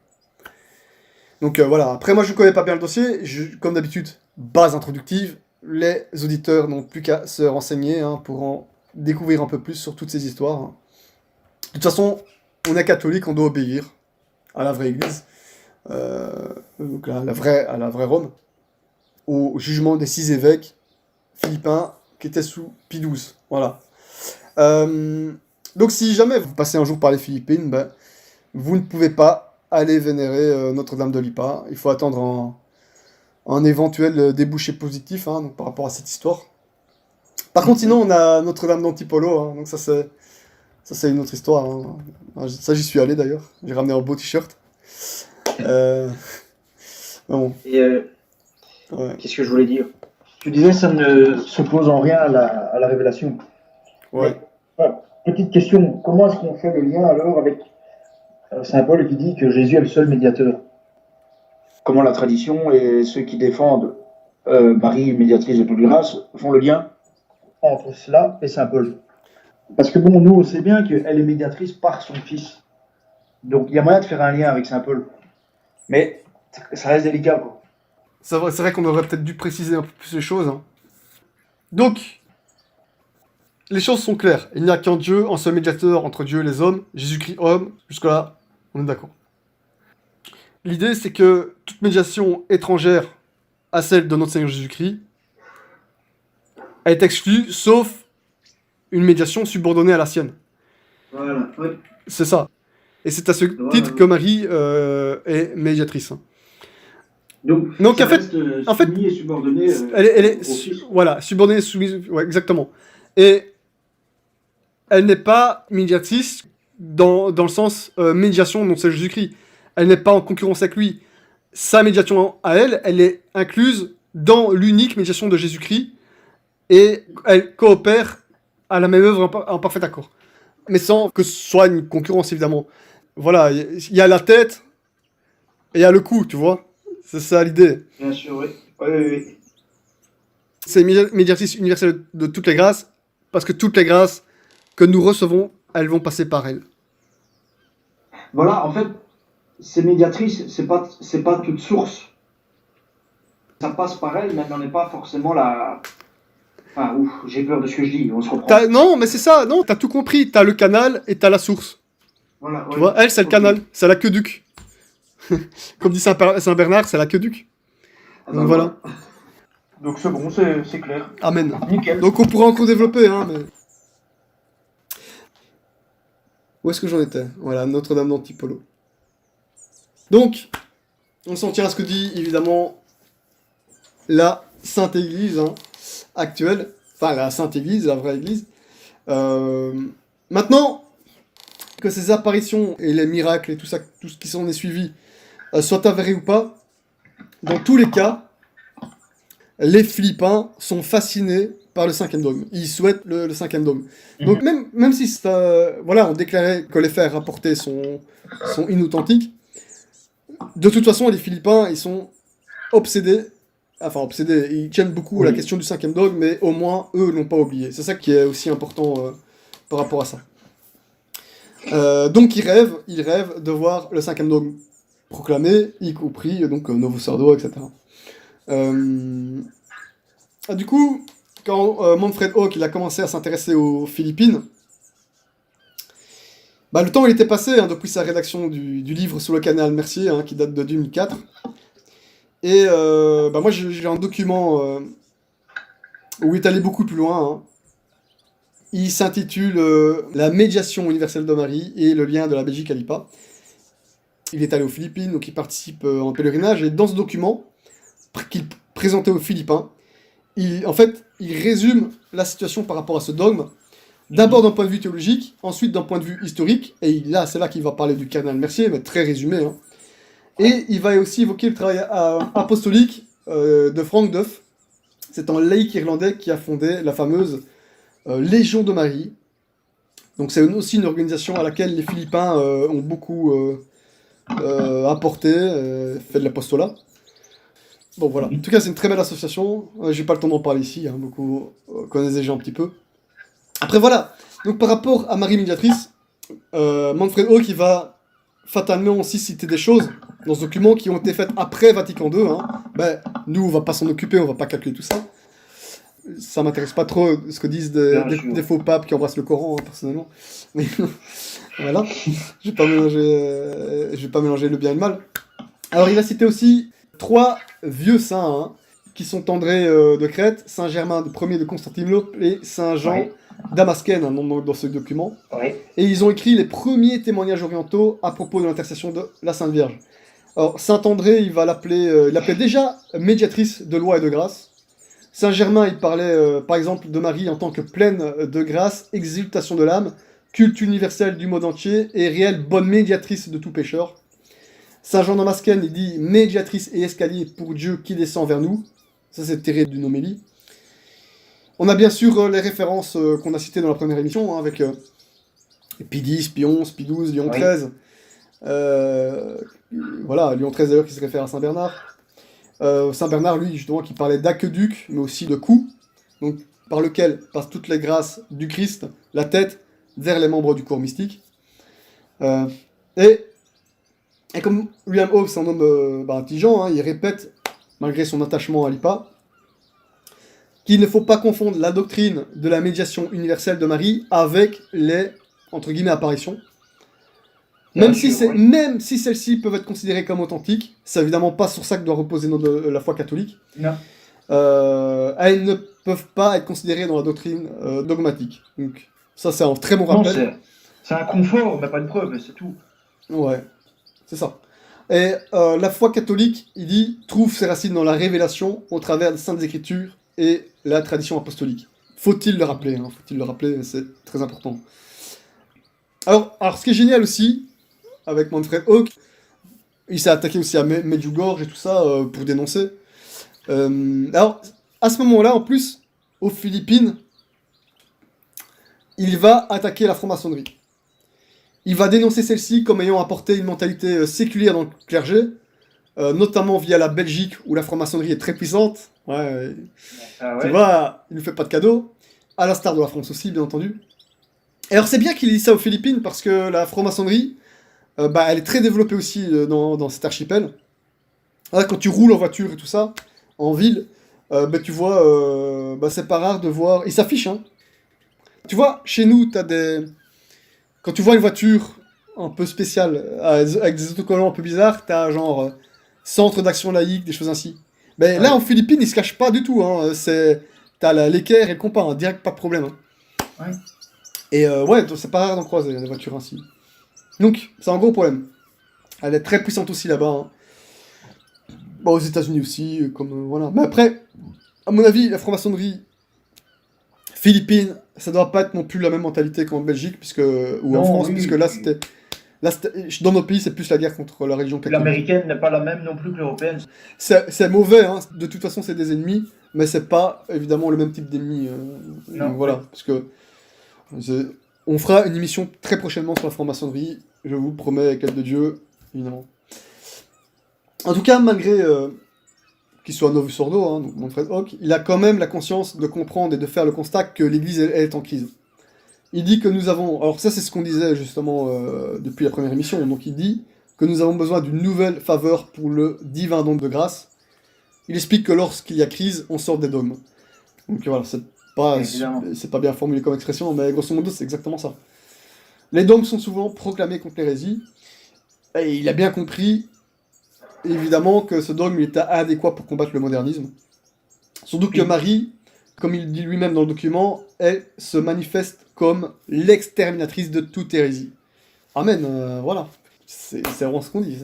Donc voilà, après moi je ne connais pas bien le dossier, comme d'habitude, base introductive, les auditeurs n'ont plus qu'à se renseigner hein, pour en découvrir un peu plus sur toutes ces histoires. Hein. De toute façon, on est catholique, on doit obéir à la vraie église, donc à la vraie Rome, au jugement des 6 évêques philippins qui étaient sous Pie XII. Voilà. Donc si jamais vous passez un jour par les Philippines, ben, vous ne pouvez pas aller vénérer Notre-Dame de Lipa. Il faut attendre un éventuel débouché positif hein, donc par rapport à cette histoire. Par contre, sinon, on a Notre-Dame d'Antipolo. Hein, donc ça, c'est une autre histoire. Hein. Ça, j'y suis allé d'ailleurs. J'ai ramené un beau t-shirt. Bon. Et ouais. Qu'est-ce que je voulais dire? Tu disais ça ne s'oppose en rien à la révélation. Ouais. Mais, petite question, comment est-ce qu'on fait le lien alors avec Saint Paul qui dit que Jésus est le seul médiateur? Comment la tradition et ceux qui défendent Marie, médiatrice de toute grâce, font le lien entre cela et Saint Paul? Parce que bon, nous on sait bien qu'elle est médiatrice par son fils. Donc il y a moyen de faire un lien avec Saint Paul. Mais ça reste délicat, quoi. C'est vrai qu'on aurait peut-être dû préciser un peu plus les choses. Hein. Donc, les choses sont claires. Il n'y a qu'un Dieu, un seul médiateur entre Dieu et les hommes, Jésus-Christ homme. Jusque-là, on est d'accord. L'idée, c'est que toute médiation étrangère à celle de notre Seigneur Jésus-Christ est exclue, sauf une médiation subordonnée à la sienne. Voilà, oui. C'est ça. Et c'est à ce titre que Marie est médiatrice. Donc en fait, soumis et subordonnée. Elle est voilà, subordonnée, soumise, ouais, exactement. Et elle n'est pas médiatrice dans le sens médiation dont c'est Jésus-Christ. Elle n'est pas en concurrence avec lui. Sa médiation à elle, elle est incluse dans l'unique médiation de Jésus-Christ et elle coopère à la même œuvre en parfait accord. Mais sans que ce soit une concurrence, évidemment. Voilà, il y a la tête et il y a le cou, tu vois. C'est ça l'idée. Bien sûr, oui. Oui. C'est médiatrice universelle de toutes les grâces, parce que toutes les grâces que nous recevons, elles vont passer par elle. Voilà, en fait, ces médiatrices, c'est pas toute source. Ça passe par elle, mais elle n'en est pas forcément la... Enfin, j'ai peur de ce que je dis, on se reprend. Non, mais c'est ça, non, t'as tout compris. T'as le canal et t'as la source. Voilà, tu vois, elle, c'est le canal, c'est l'aqueduc. Comme dit Saint-Bernard, c'est l'aqueduc. Donc voilà. Donc c'est bon, c'est clair. Amen. Nickel. Donc on pourra encore développer, hein, mais... Où est-ce que j'en étais? Voilà, Notre-Dame d'Antipolo. Donc, on s'en tient à ce que dit, évidemment, la Sainte Église hein, actuelle. Enfin, la Sainte Église, la vraie Église. Maintenant, que ces apparitions et les miracles et tout ça, tout ce qui s'en est suivi, soient avérés ou pas, dans tous les cas, les Philippins sont fascinés par le 5e dogme. Ils souhaitent le 5e dogme. Donc même si voilà, on déclarait que les faits rapportés sont inauthentiques, de toute façon, les Philippins, ils sont obsédés, ils tiennent beaucoup à la question du 5e dogme, mais au moins, eux n'ont pas oublié. C'est ça qui est aussi important par rapport à ça. Donc ils rêvent de voir le 5e dogme proclamé, y compris donc Novus Ordo, etc. Du coup, quand Manfred Hawk il a commencé à s'intéresser aux Philippines, bah, le temps il était passé hein, depuis sa rédaction du livre Sous le canal Mercier, hein, qui date de 2004. Et bah, moi j'ai un document où il est allé beaucoup plus loin. Hein. Il s'intitule La médiation universelle de Marie et le lien de la Belgique à l'IPA. Il est allé aux Philippines, donc il participe en pèlerinage, et dans ce document qu'il présentait aux Philippins, en fait, il résume la situation par rapport à ce dogme, d'abord d'un point de vue théologique, ensuite d'un point de vue historique, et là, c'est là qu'il va parler du cardinal Mercier, mais très résumé, hein. Et il va aussi évoquer le travail apostolique de Frank Duff. C'est un laïc irlandais qui a fondé la fameuse Légion de Marie. Donc c'est aussi une organisation à laquelle les Philippins ont beaucoup apporté, fait de l'apostolat. Bon voilà, en tout cas c'est une très belle association, j'ai pas le temps d'en parler ici, hein. Beaucoup connaissent déjà un petit peu. Après voilà, donc par rapport à Marie Médiatrice, Manfred Hawk il va fatalement aussi citer des choses dans ce document qui ont été faites après Vatican II. Hein. Ben, nous on va pas s'en occuper, on va pas calculer tout ça. Ça m'intéresse pas trop ce que disent des faux papes qui embrassent le Coran, hein, personnellement. Mais voilà, je vais pas mélanger le bien et le mal. Alors il va citer aussi 3 vieux saints, hein, qui sont André de Crète, Saint Germain Ier de Constantinople et Saint Jean Damascène, hein, dans ce document. Et ils ont écrit les premiers témoignages orientaux à propos de l'intercession de la Sainte Vierge. Alors Saint André, il l'appelait déjà médiatrice de loi et de grâce. Saint Germain, il parlait par exemple de Marie en tant que pleine de grâce, exultation de l'âme, culte universel du monde entier et réelle bonne médiatrice de tout pécheur. Saint Jean Damascène, il dit médiatrice et escalier pour Dieu qui descend vers nous. Ça, c'est tiré d'une homélie. On a bien sûr les références qu'on a citées dans la première émission, hein, avec Pie X, Pie XI, Pie XII, Lyon XIII. Voilà, Lyon XIII d'ailleurs qui se réfère à Saint Bernard. Saint Bernard, lui, justement, qui parlait d'aqueduc, mais aussi de cou, donc par lequel passent toutes les grâces du Christ, la tête, vers les membres du corps mystique. Et comme William Hobbes, c'est un homme intelligent, hein, il répète, malgré son attachement à l'IPA, qu'il ne faut pas confondre la doctrine de la médiation universelle de Marie avec les, entre guillemets, apparitions. Même si celles-ci peuvent être considérées comme authentiques, c'est évidemment pas sur ça que doit reposer la foi catholique. Non. Elles ne peuvent pas être considérées dans la doctrine dogmatique. Donc ça, c'est un très bon rappel. Non, c'est un confort, mais pas une preuve, c'est tout. Ouais, c'est ça. Et la foi catholique, il dit, trouve ses racines dans la révélation au travers des Saintes Écritures et la tradition apostolique. Faut-il le rappeler, hein, c'est très important. Alors, ce qui est génial aussi, avec Manfred Hawk, il s'est attaqué aussi à Medjugorje et tout ça pour dénoncer. Alors, à ce moment-là, en plus, aux Philippines, il va attaquer la franc-maçonnerie. Il va dénoncer celle-ci comme ayant apporté une mentalité séculière dans le clergé, notamment via la Belgique où la franc-maçonnerie est très puissante. Ouais. Tu vois, il ne fait pas de cadeaux, à l'instar de la France aussi, bien entendu. Et alors c'est bien qu'il ait dit ça aux Philippines parce que la franc-maçonnerie, elle est très développée aussi dans cet archipel. Là, quand tu roules en voiture et tout ça, en ville, tu vois, c'est pas rare de voir... Il s'affiche, hein. Tu vois, chez nous, quand tu vois une voiture un peu spéciale, avec des autocollants un peu bizarres, t'as genre centre d'action laïque, des choses ainsi. Mais là, en Philippines, ils se cachent pas du tout, hein. T'as l'équerre et le compas, hein, direct, pas de problème. Hein. Ouais. Et c'est pas rare d'en croiser des voitures ainsi. Donc, c'est un gros problème. Elle est très puissante aussi là-bas. Hein. Bon, aux États-Unis aussi, voilà. Mais après, à mon avis, la franc-maçonnerie philippine, ça doit pas être non plus la même mentalité qu'en Belgique, en France, puisque là, c'était. Dans nos pays, c'est plus la guerre contre la religion catholique. L'américaine n'est pas la même non plus que l'européenne. C'est mauvais, hein. De toute façon, c'est des ennemis, mais c'est pas évidemment le même type d'ennemis. Voilà, parce que. On fera une émission très prochainement sur la franc-maçonnerie, je vous le promets, avec l'aide de Dieu, évidemment. En tout cas, malgré qu'il soit novus ordo, hein, donc Manfred Hawk, il a quand même la conscience de comprendre et de faire le constat que l'Église elle est en crise. Il dit que nous avons... Alors ça, c'est ce qu'on disait justement depuis la première émission. Donc il dit que nous avons besoin d'une nouvelle faveur pour le divin don de grâce. Il explique que lorsqu'il y a crise, on sort des dogmes. Donc voilà, c'est pas bien formulé comme expression, mais grosso modo, c'est exactement ça. Les dogmes sont souvent proclamés contre l'hérésie, et il a bien compris, évidemment, que ce dogme était adéquat pour combattre le modernisme. Surtout que Marie, comme il dit lui-même dans le document, elle se manifeste comme l'exterminatrice de toute hérésie. Amen, voilà. C'est vraiment ce qu'on dit.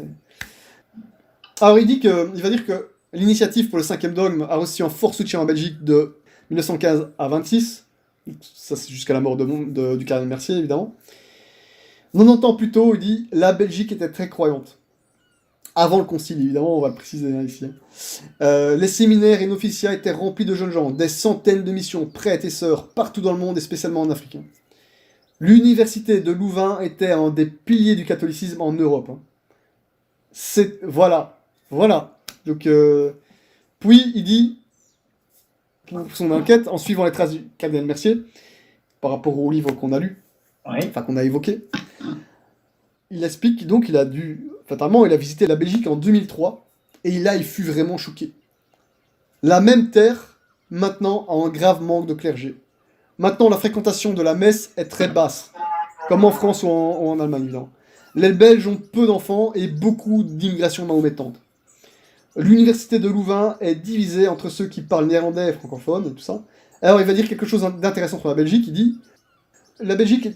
Alors il va dire que l'initiative pour le 5e dogme a reçu un fort soutien en Belgique de 1915 à 26. Ça c'est jusqu'à la mort du cardinal Mercier, évidemment. 90 ans plus tôt, il dit « La Belgique était très croyante ». Avant le concile, évidemment, on va le préciser ici. Les séminaires et noviciats étaient remplis de jeunes gens, des centaines de missions, prêtres et sœurs, partout dans le monde et spécialement en Afrique. L'université de Louvain était un des piliers du catholicisme en Europe. Voilà. Donc, puis, il dit, pour son enquête, en suivant les traces du cardinal Mercier, par rapport au livre qu'on a lu, enfin qu'on a évoqué, il explique donc qu'il a fatalement, il a visité la Belgique en 2003, et là, il fut vraiment choqué. La même terre, maintenant, a un grave manque de clergé. Maintenant, la fréquentation de la messe est très basse, comme en France ou en Allemagne, évidemment. Les Belges ont peu d'enfants et beaucoup d'immigration mahométante. L'université de Louvain est divisée entre ceux qui parlent néerlandais et francophones et tout ça. Alors, il va dire quelque chose d'intéressant sur la Belgique. Il dit « La Belgique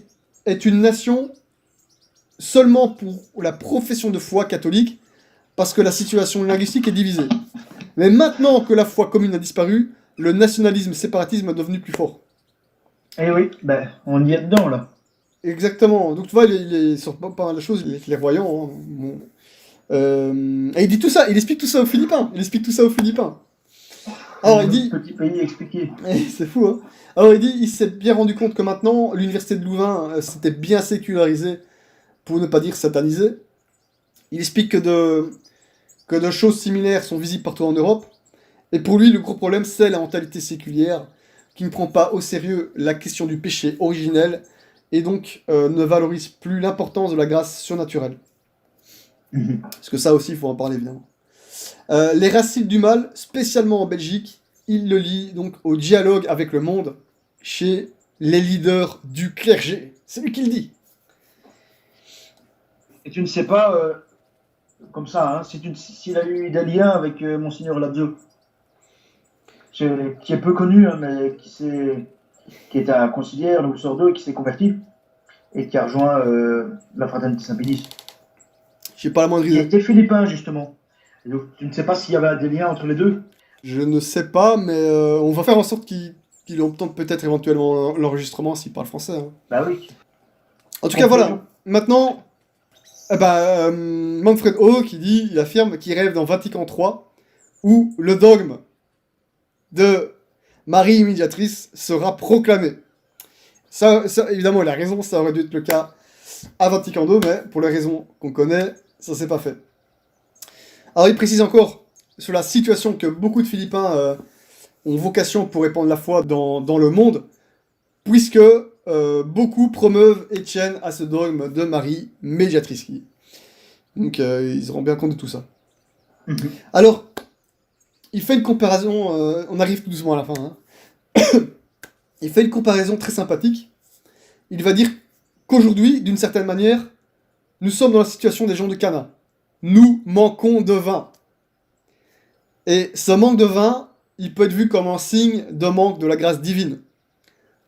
est une nation seulement pour la profession de foi catholique, parce que la situation linguistique est divisée. Mais maintenant que la foi commune a disparu, le nationalisme séparatisme est devenu plus fort. » Eh oui, ben, on y est dedans, là. Exactement. Donc tu vois, il est sur pas mal de choses, il est clairvoyant. Hein. Bon. Et il dit tout ça, il explique tout ça aux Philippins. Alors il dit... Petit pays expliqué. C'est fou, hein. Alors il dit, il s'est bien rendu compte que maintenant, l'université de Louvain s'était bien sécularisée, pour ne pas dire satanisée. Il explique que de choses similaires sont visibles partout en Europe. Et pour lui, le gros problème, c'est la mentalité séculière, qui ne prend pas au sérieux la question du péché originel, et donc ne valorise plus l'importance de la grâce surnaturelle. Parce que ça aussi, il faut en parler, évidemment. Les racines du mal, spécialement en Belgique, il le lie donc au dialogue avec le monde, chez les leaders du clergé. C'est lui qui le dit. Et tu ne sais pas, comme ça, hein, s'il a eu des liens avec Monseigneur Labzio, qui est peu connu, hein, mais qui est un conciliaire de Sordo et qui s'est converti, et qui a rejoint la fraternité Saint-Pédis. J'ai pas la moindre idée. Qui était philippin, justement. Et donc, tu ne sais pas s'il y avait des liens entre les deux? Je ne sais pas, mais on va faire en sorte qu'il obtente peut-être éventuellement l'enregistrement s'il parle français. Hein. Bah oui. En tout cas, voilà. Maintenant, Manfred O, il affirme qu'il rêve dans Vatican III, où le dogme de Marie Médiatrice sera proclamé. Ça, évidemment, il a raison, ça aurait dû être le cas à Vatican II, mais pour les raisons qu'on connaît, ça s'est pas fait. Alors il précise encore sur la situation que beaucoup de Philippins ont vocation pour répandre la foi dans le monde, puisque beaucoup promeuvent et tiennent à ce dogme de Marie Médiatrice. Donc ils se rendent bien compte de tout ça. Alors, il fait une comparaison, on arrive tout doucement à la fin, hein. Il fait une comparaison très sympathique. Il va dire qu'aujourd'hui, d'une certaine manière, nous sommes dans la situation des gens de Cana. Nous manquons de vin. Et ce manque de vin, il peut être vu comme un signe de manque de la grâce divine.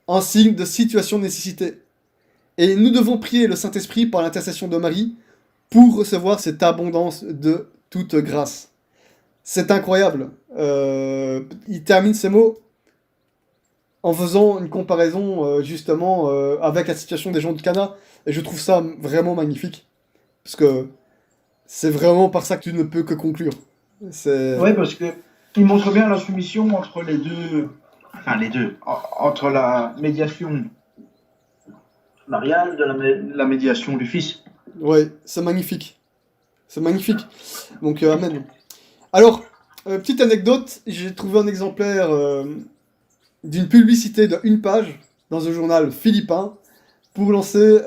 Un signe de situation de nécessité. Et nous devons prier le Saint-Esprit par l'intercession de Marie pour recevoir cette abondance de toute grâce. C'est incroyable. Il termine ces mots en faisant une comparaison justement avec la situation des gens de Cana. Et je trouve ça vraiment magnifique. Parce que c'est vraiment par ça que tu ne peux que conclure. Oui, parce qu'il montre bien la soumission entre les deux. Enfin, les deux. Entre la médiation mariale de la médiation du Fils. Ouais, c'est magnifique. C'est magnifique. Donc, amen. Alors, petite anecdote, j'ai trouvé un exemplaire d'une publicité de 1 page dans un journal philippin pour lancer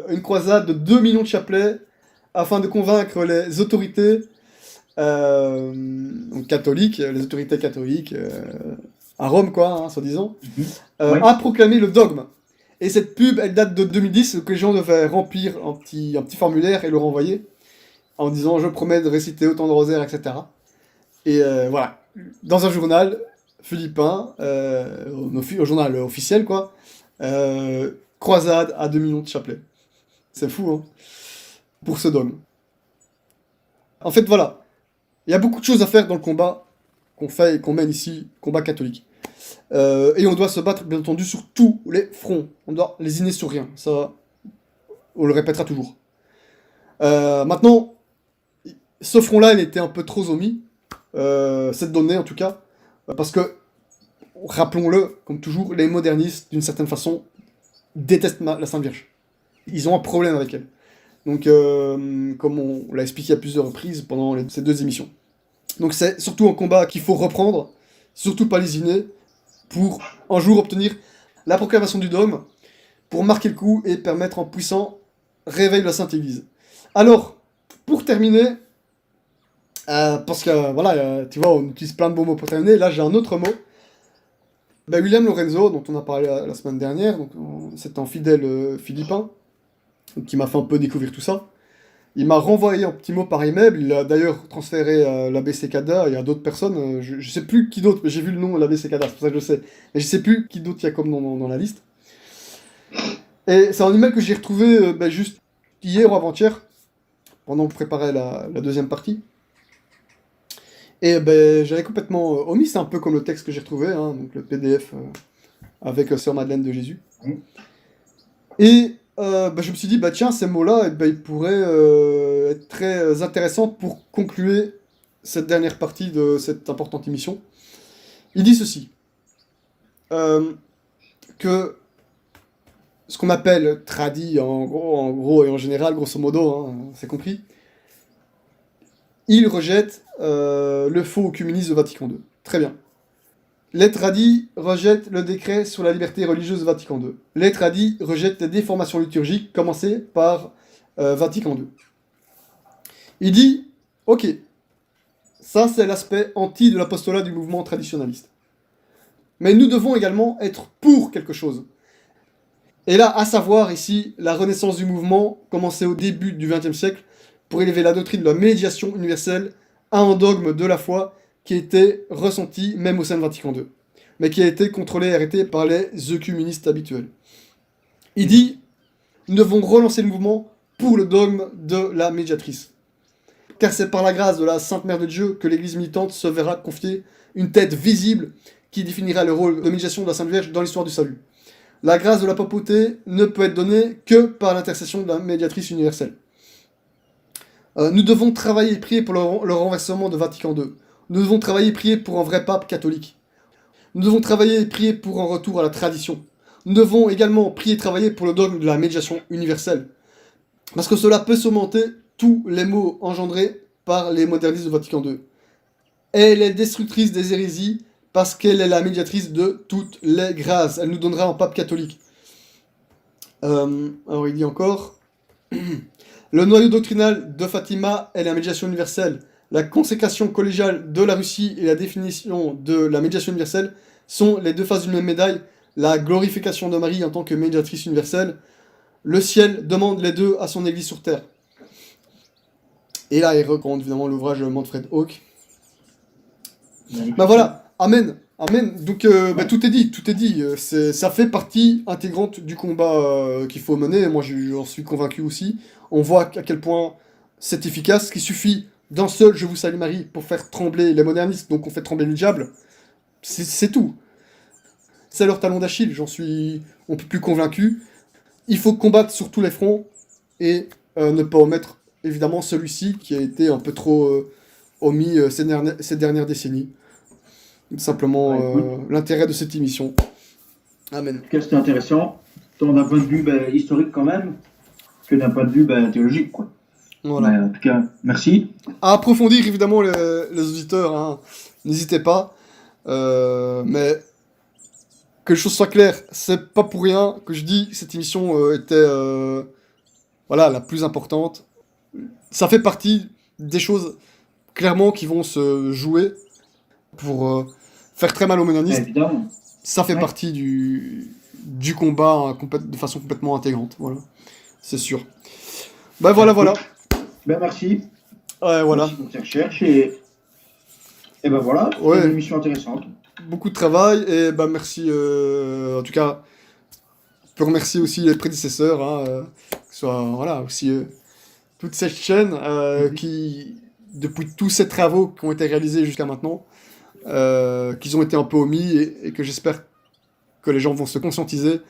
une croisade de 2 millions de chapelets afin de convaincre les autorités catholiques, les autorités catholiques à Rome, quoi, hein, soi-disant, à proclamer le dogme. Et cette pub, elle date de 2010, que les gens devaient remplir un petit formulaire et le renvoyer, en disant « Je promets de réciter autant de rosaires, etc. » Et voilà, dans un journal philippin, au journal officiel, quoi. Croisade à 2 millions de chapelets. C'est fou, hein, pour ce dogme. En fait, voilà. Il y a beaucoup de choses à faire dans le combat qu'on fait et qu'on mène ici, combat catholique. Et on doit se battre, bien entendu, sur tous les fronts. On doit lésiner sur rien. Ça, on le répétera toujours. Maintenant, ce front-là, il était un peu trop omis. Cette donnée, en tout cas. Parce que, rappelons-le, comme toujours, les modernistes, d'une certaine façon, détestent la Sainte Vierge. Ils ont un problème avec elle. Donc, comme on l'a expliqué à plusieurs reprises pendant ces 2 émissions. Donc c'est surtout un combat qu'il faut reprendre, surtout pas lésiner, pour un jour obtenir la proclamation du dogme, pour marquer le coup et permettre en puissant réveil de la Sainte Église. Alors, pour terminer, parce que voilà, tu vois, on utilise plein de beaux mots pour terminer, là j'ai un autre mot. William Lorenzo, dont on a parlé la semaine dernière, c'est un fidèle philippin, qui m'a fait un peu découvrir tout ça. Il m'a renvoyé un petit mot par email, il a d'ailleurs transféré l'ABC CADA et à d'autres personnes, je sais plus qui d'autre, mais j'ai vu le nom de l'ABC CADA, c'est pour ça que je sais, mais je sais plus qui d'autre il y a comme nom dans la liste. Et c'est un email que j'ai retrouvé juste hier ou avant-hier, pendant que je préparais la deuxième partie. Et j'avais complètement omis, c'est un peu comme le texte que j'ai retrouvé, hein, donc le PDF avec Sœur Madeleine de Jésus. Et je me suis dit, tiens, ces mots-là, ils pourraient être très intéressants pour conclure cette dernière partie de cette importante émission. Il dit ceci, que ce qu'on appelle tradi, en gros et en général, grosso modo, hein, c'est compris, il rejette le faux œcuménisme de Vatican II. Très bien. Les tradis rejettent le décret sur la liberté religieuse de Vatican II. Les tradis rejettent les déformations liturgiques commencées par Vatican II. Il dit, ok, ça c'est l'aspect anti de l'apostolat du mouvement traditionnaliste. Mais nous devons également être pour quelque chose. Et là, à savoir ici, la renaissance du mouvement, commencée au début du XXe siècle, pour élever la doctrine de la médiation universelle à un dogme de la foi qui était ressenti même au sein de Vatican II, mais qui a été contrôlé et arrêté par les œcuménistes habituels. Il dit, nous devons relancer le mouvement pour le dogme de la médiatrice. Car c'est par la grâce de la Sainte Mère de Dieu que l'Église militante se verra confier une tête visible qui définira le rôle de médiation de la Sainte Vierge dans l'histoire du salut. La grâce de la papauté ne peut être donnée que par l'intercession de la médiatrice universelle. Nous devons travailler et prier pour le renversement de Vatican II. Nous devons travailler et prier pour un vrai pape catholique. Nous devons travailler et prier pour un retour à la tradition. Nous devons également prier et travailler pour le dogme de la médiation universelle. Parce que cela peut surmonter tous les maux engendrés par les modernistes de Vatican II. Elle est destructrice des hérésies parce qu'elle est la médiatrice de toutes les grâces. Elle nous donnera un pape catholique. Alors il dit encore... Le noyau doctrinal de Fatima est la médiation universelle. La consécration collégiale de la Russie et la définition de la médiation universelle sont les 2 faces d'une même médaille. La glorification de Marie en tant que médiatrice universelle. Le ciel demande les deux à son église sur terre. Et là, il recommande évidemment l'ouvrage de Manfred Hauck. Voilà, amen. Amen. Donc tout est dit. Ça fait partie intégrante du combat qu'il faut mener. Moi, j'en suis convaincu aussi. On voit à quel point c'est efficace, qu'il suffit d'un seul Je vous salue Marie pour faire trembler les modernistes, donc on fait trembler le diable. C'est tout. C'est leur talon d'Achille, on peut plus convaincu. Il faut combattre sur tous les fronts et ne pas omettre évidemment celui-ci qui a été un peu trop omis ces dernières décennies. Simplement l'intérêt de cette émission. Amen. En tout cas, c'était intéressant, tant d'un point de vue historique quand même, que d'un point de vue théologique, quoi. Voilà. En tout cas, merci. À approfondir évidemment les auditeurs, hein. N'hésitez pas. Mais que les choses soient claires, c'est pas pour rien que je dis que cette émission était la plus importante. Ça fait partie des choses clairement qui vont se jouer pour faire très mal aux modernistes. Évidemment. Ça fait partie du combat de façon complètement intégrante. Voilà, c'est sûr. Voilà. Merci. Voilà. Merci pour tes recherches et Et ben voilà, c'était Ouais. une émission intéressante. Beaucoup de travail et bah merci. En tout cas, je peux remercier aussi les prédécesseurs, hein, que ce soit voilà aussi toute cette chaîne Mhm. qui, depuis tous ces travaux qui ont été réalisés jusqu'à maintenant, qu'ils ont été un peu omis et que j'espère que les gens vont se conscientiser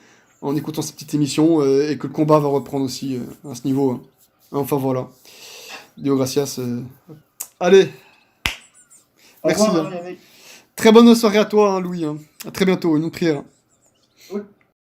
en écoutant cette petite émission et que le combat va reprendre aussi à ce niveau, hein. Enfin voilà. Dio gracias. Allez, Au merci, revoir, hein. Yannick. Très bonne soirée à toi, hein, Louis, hein. À très bientôt, une autre prière. Oui.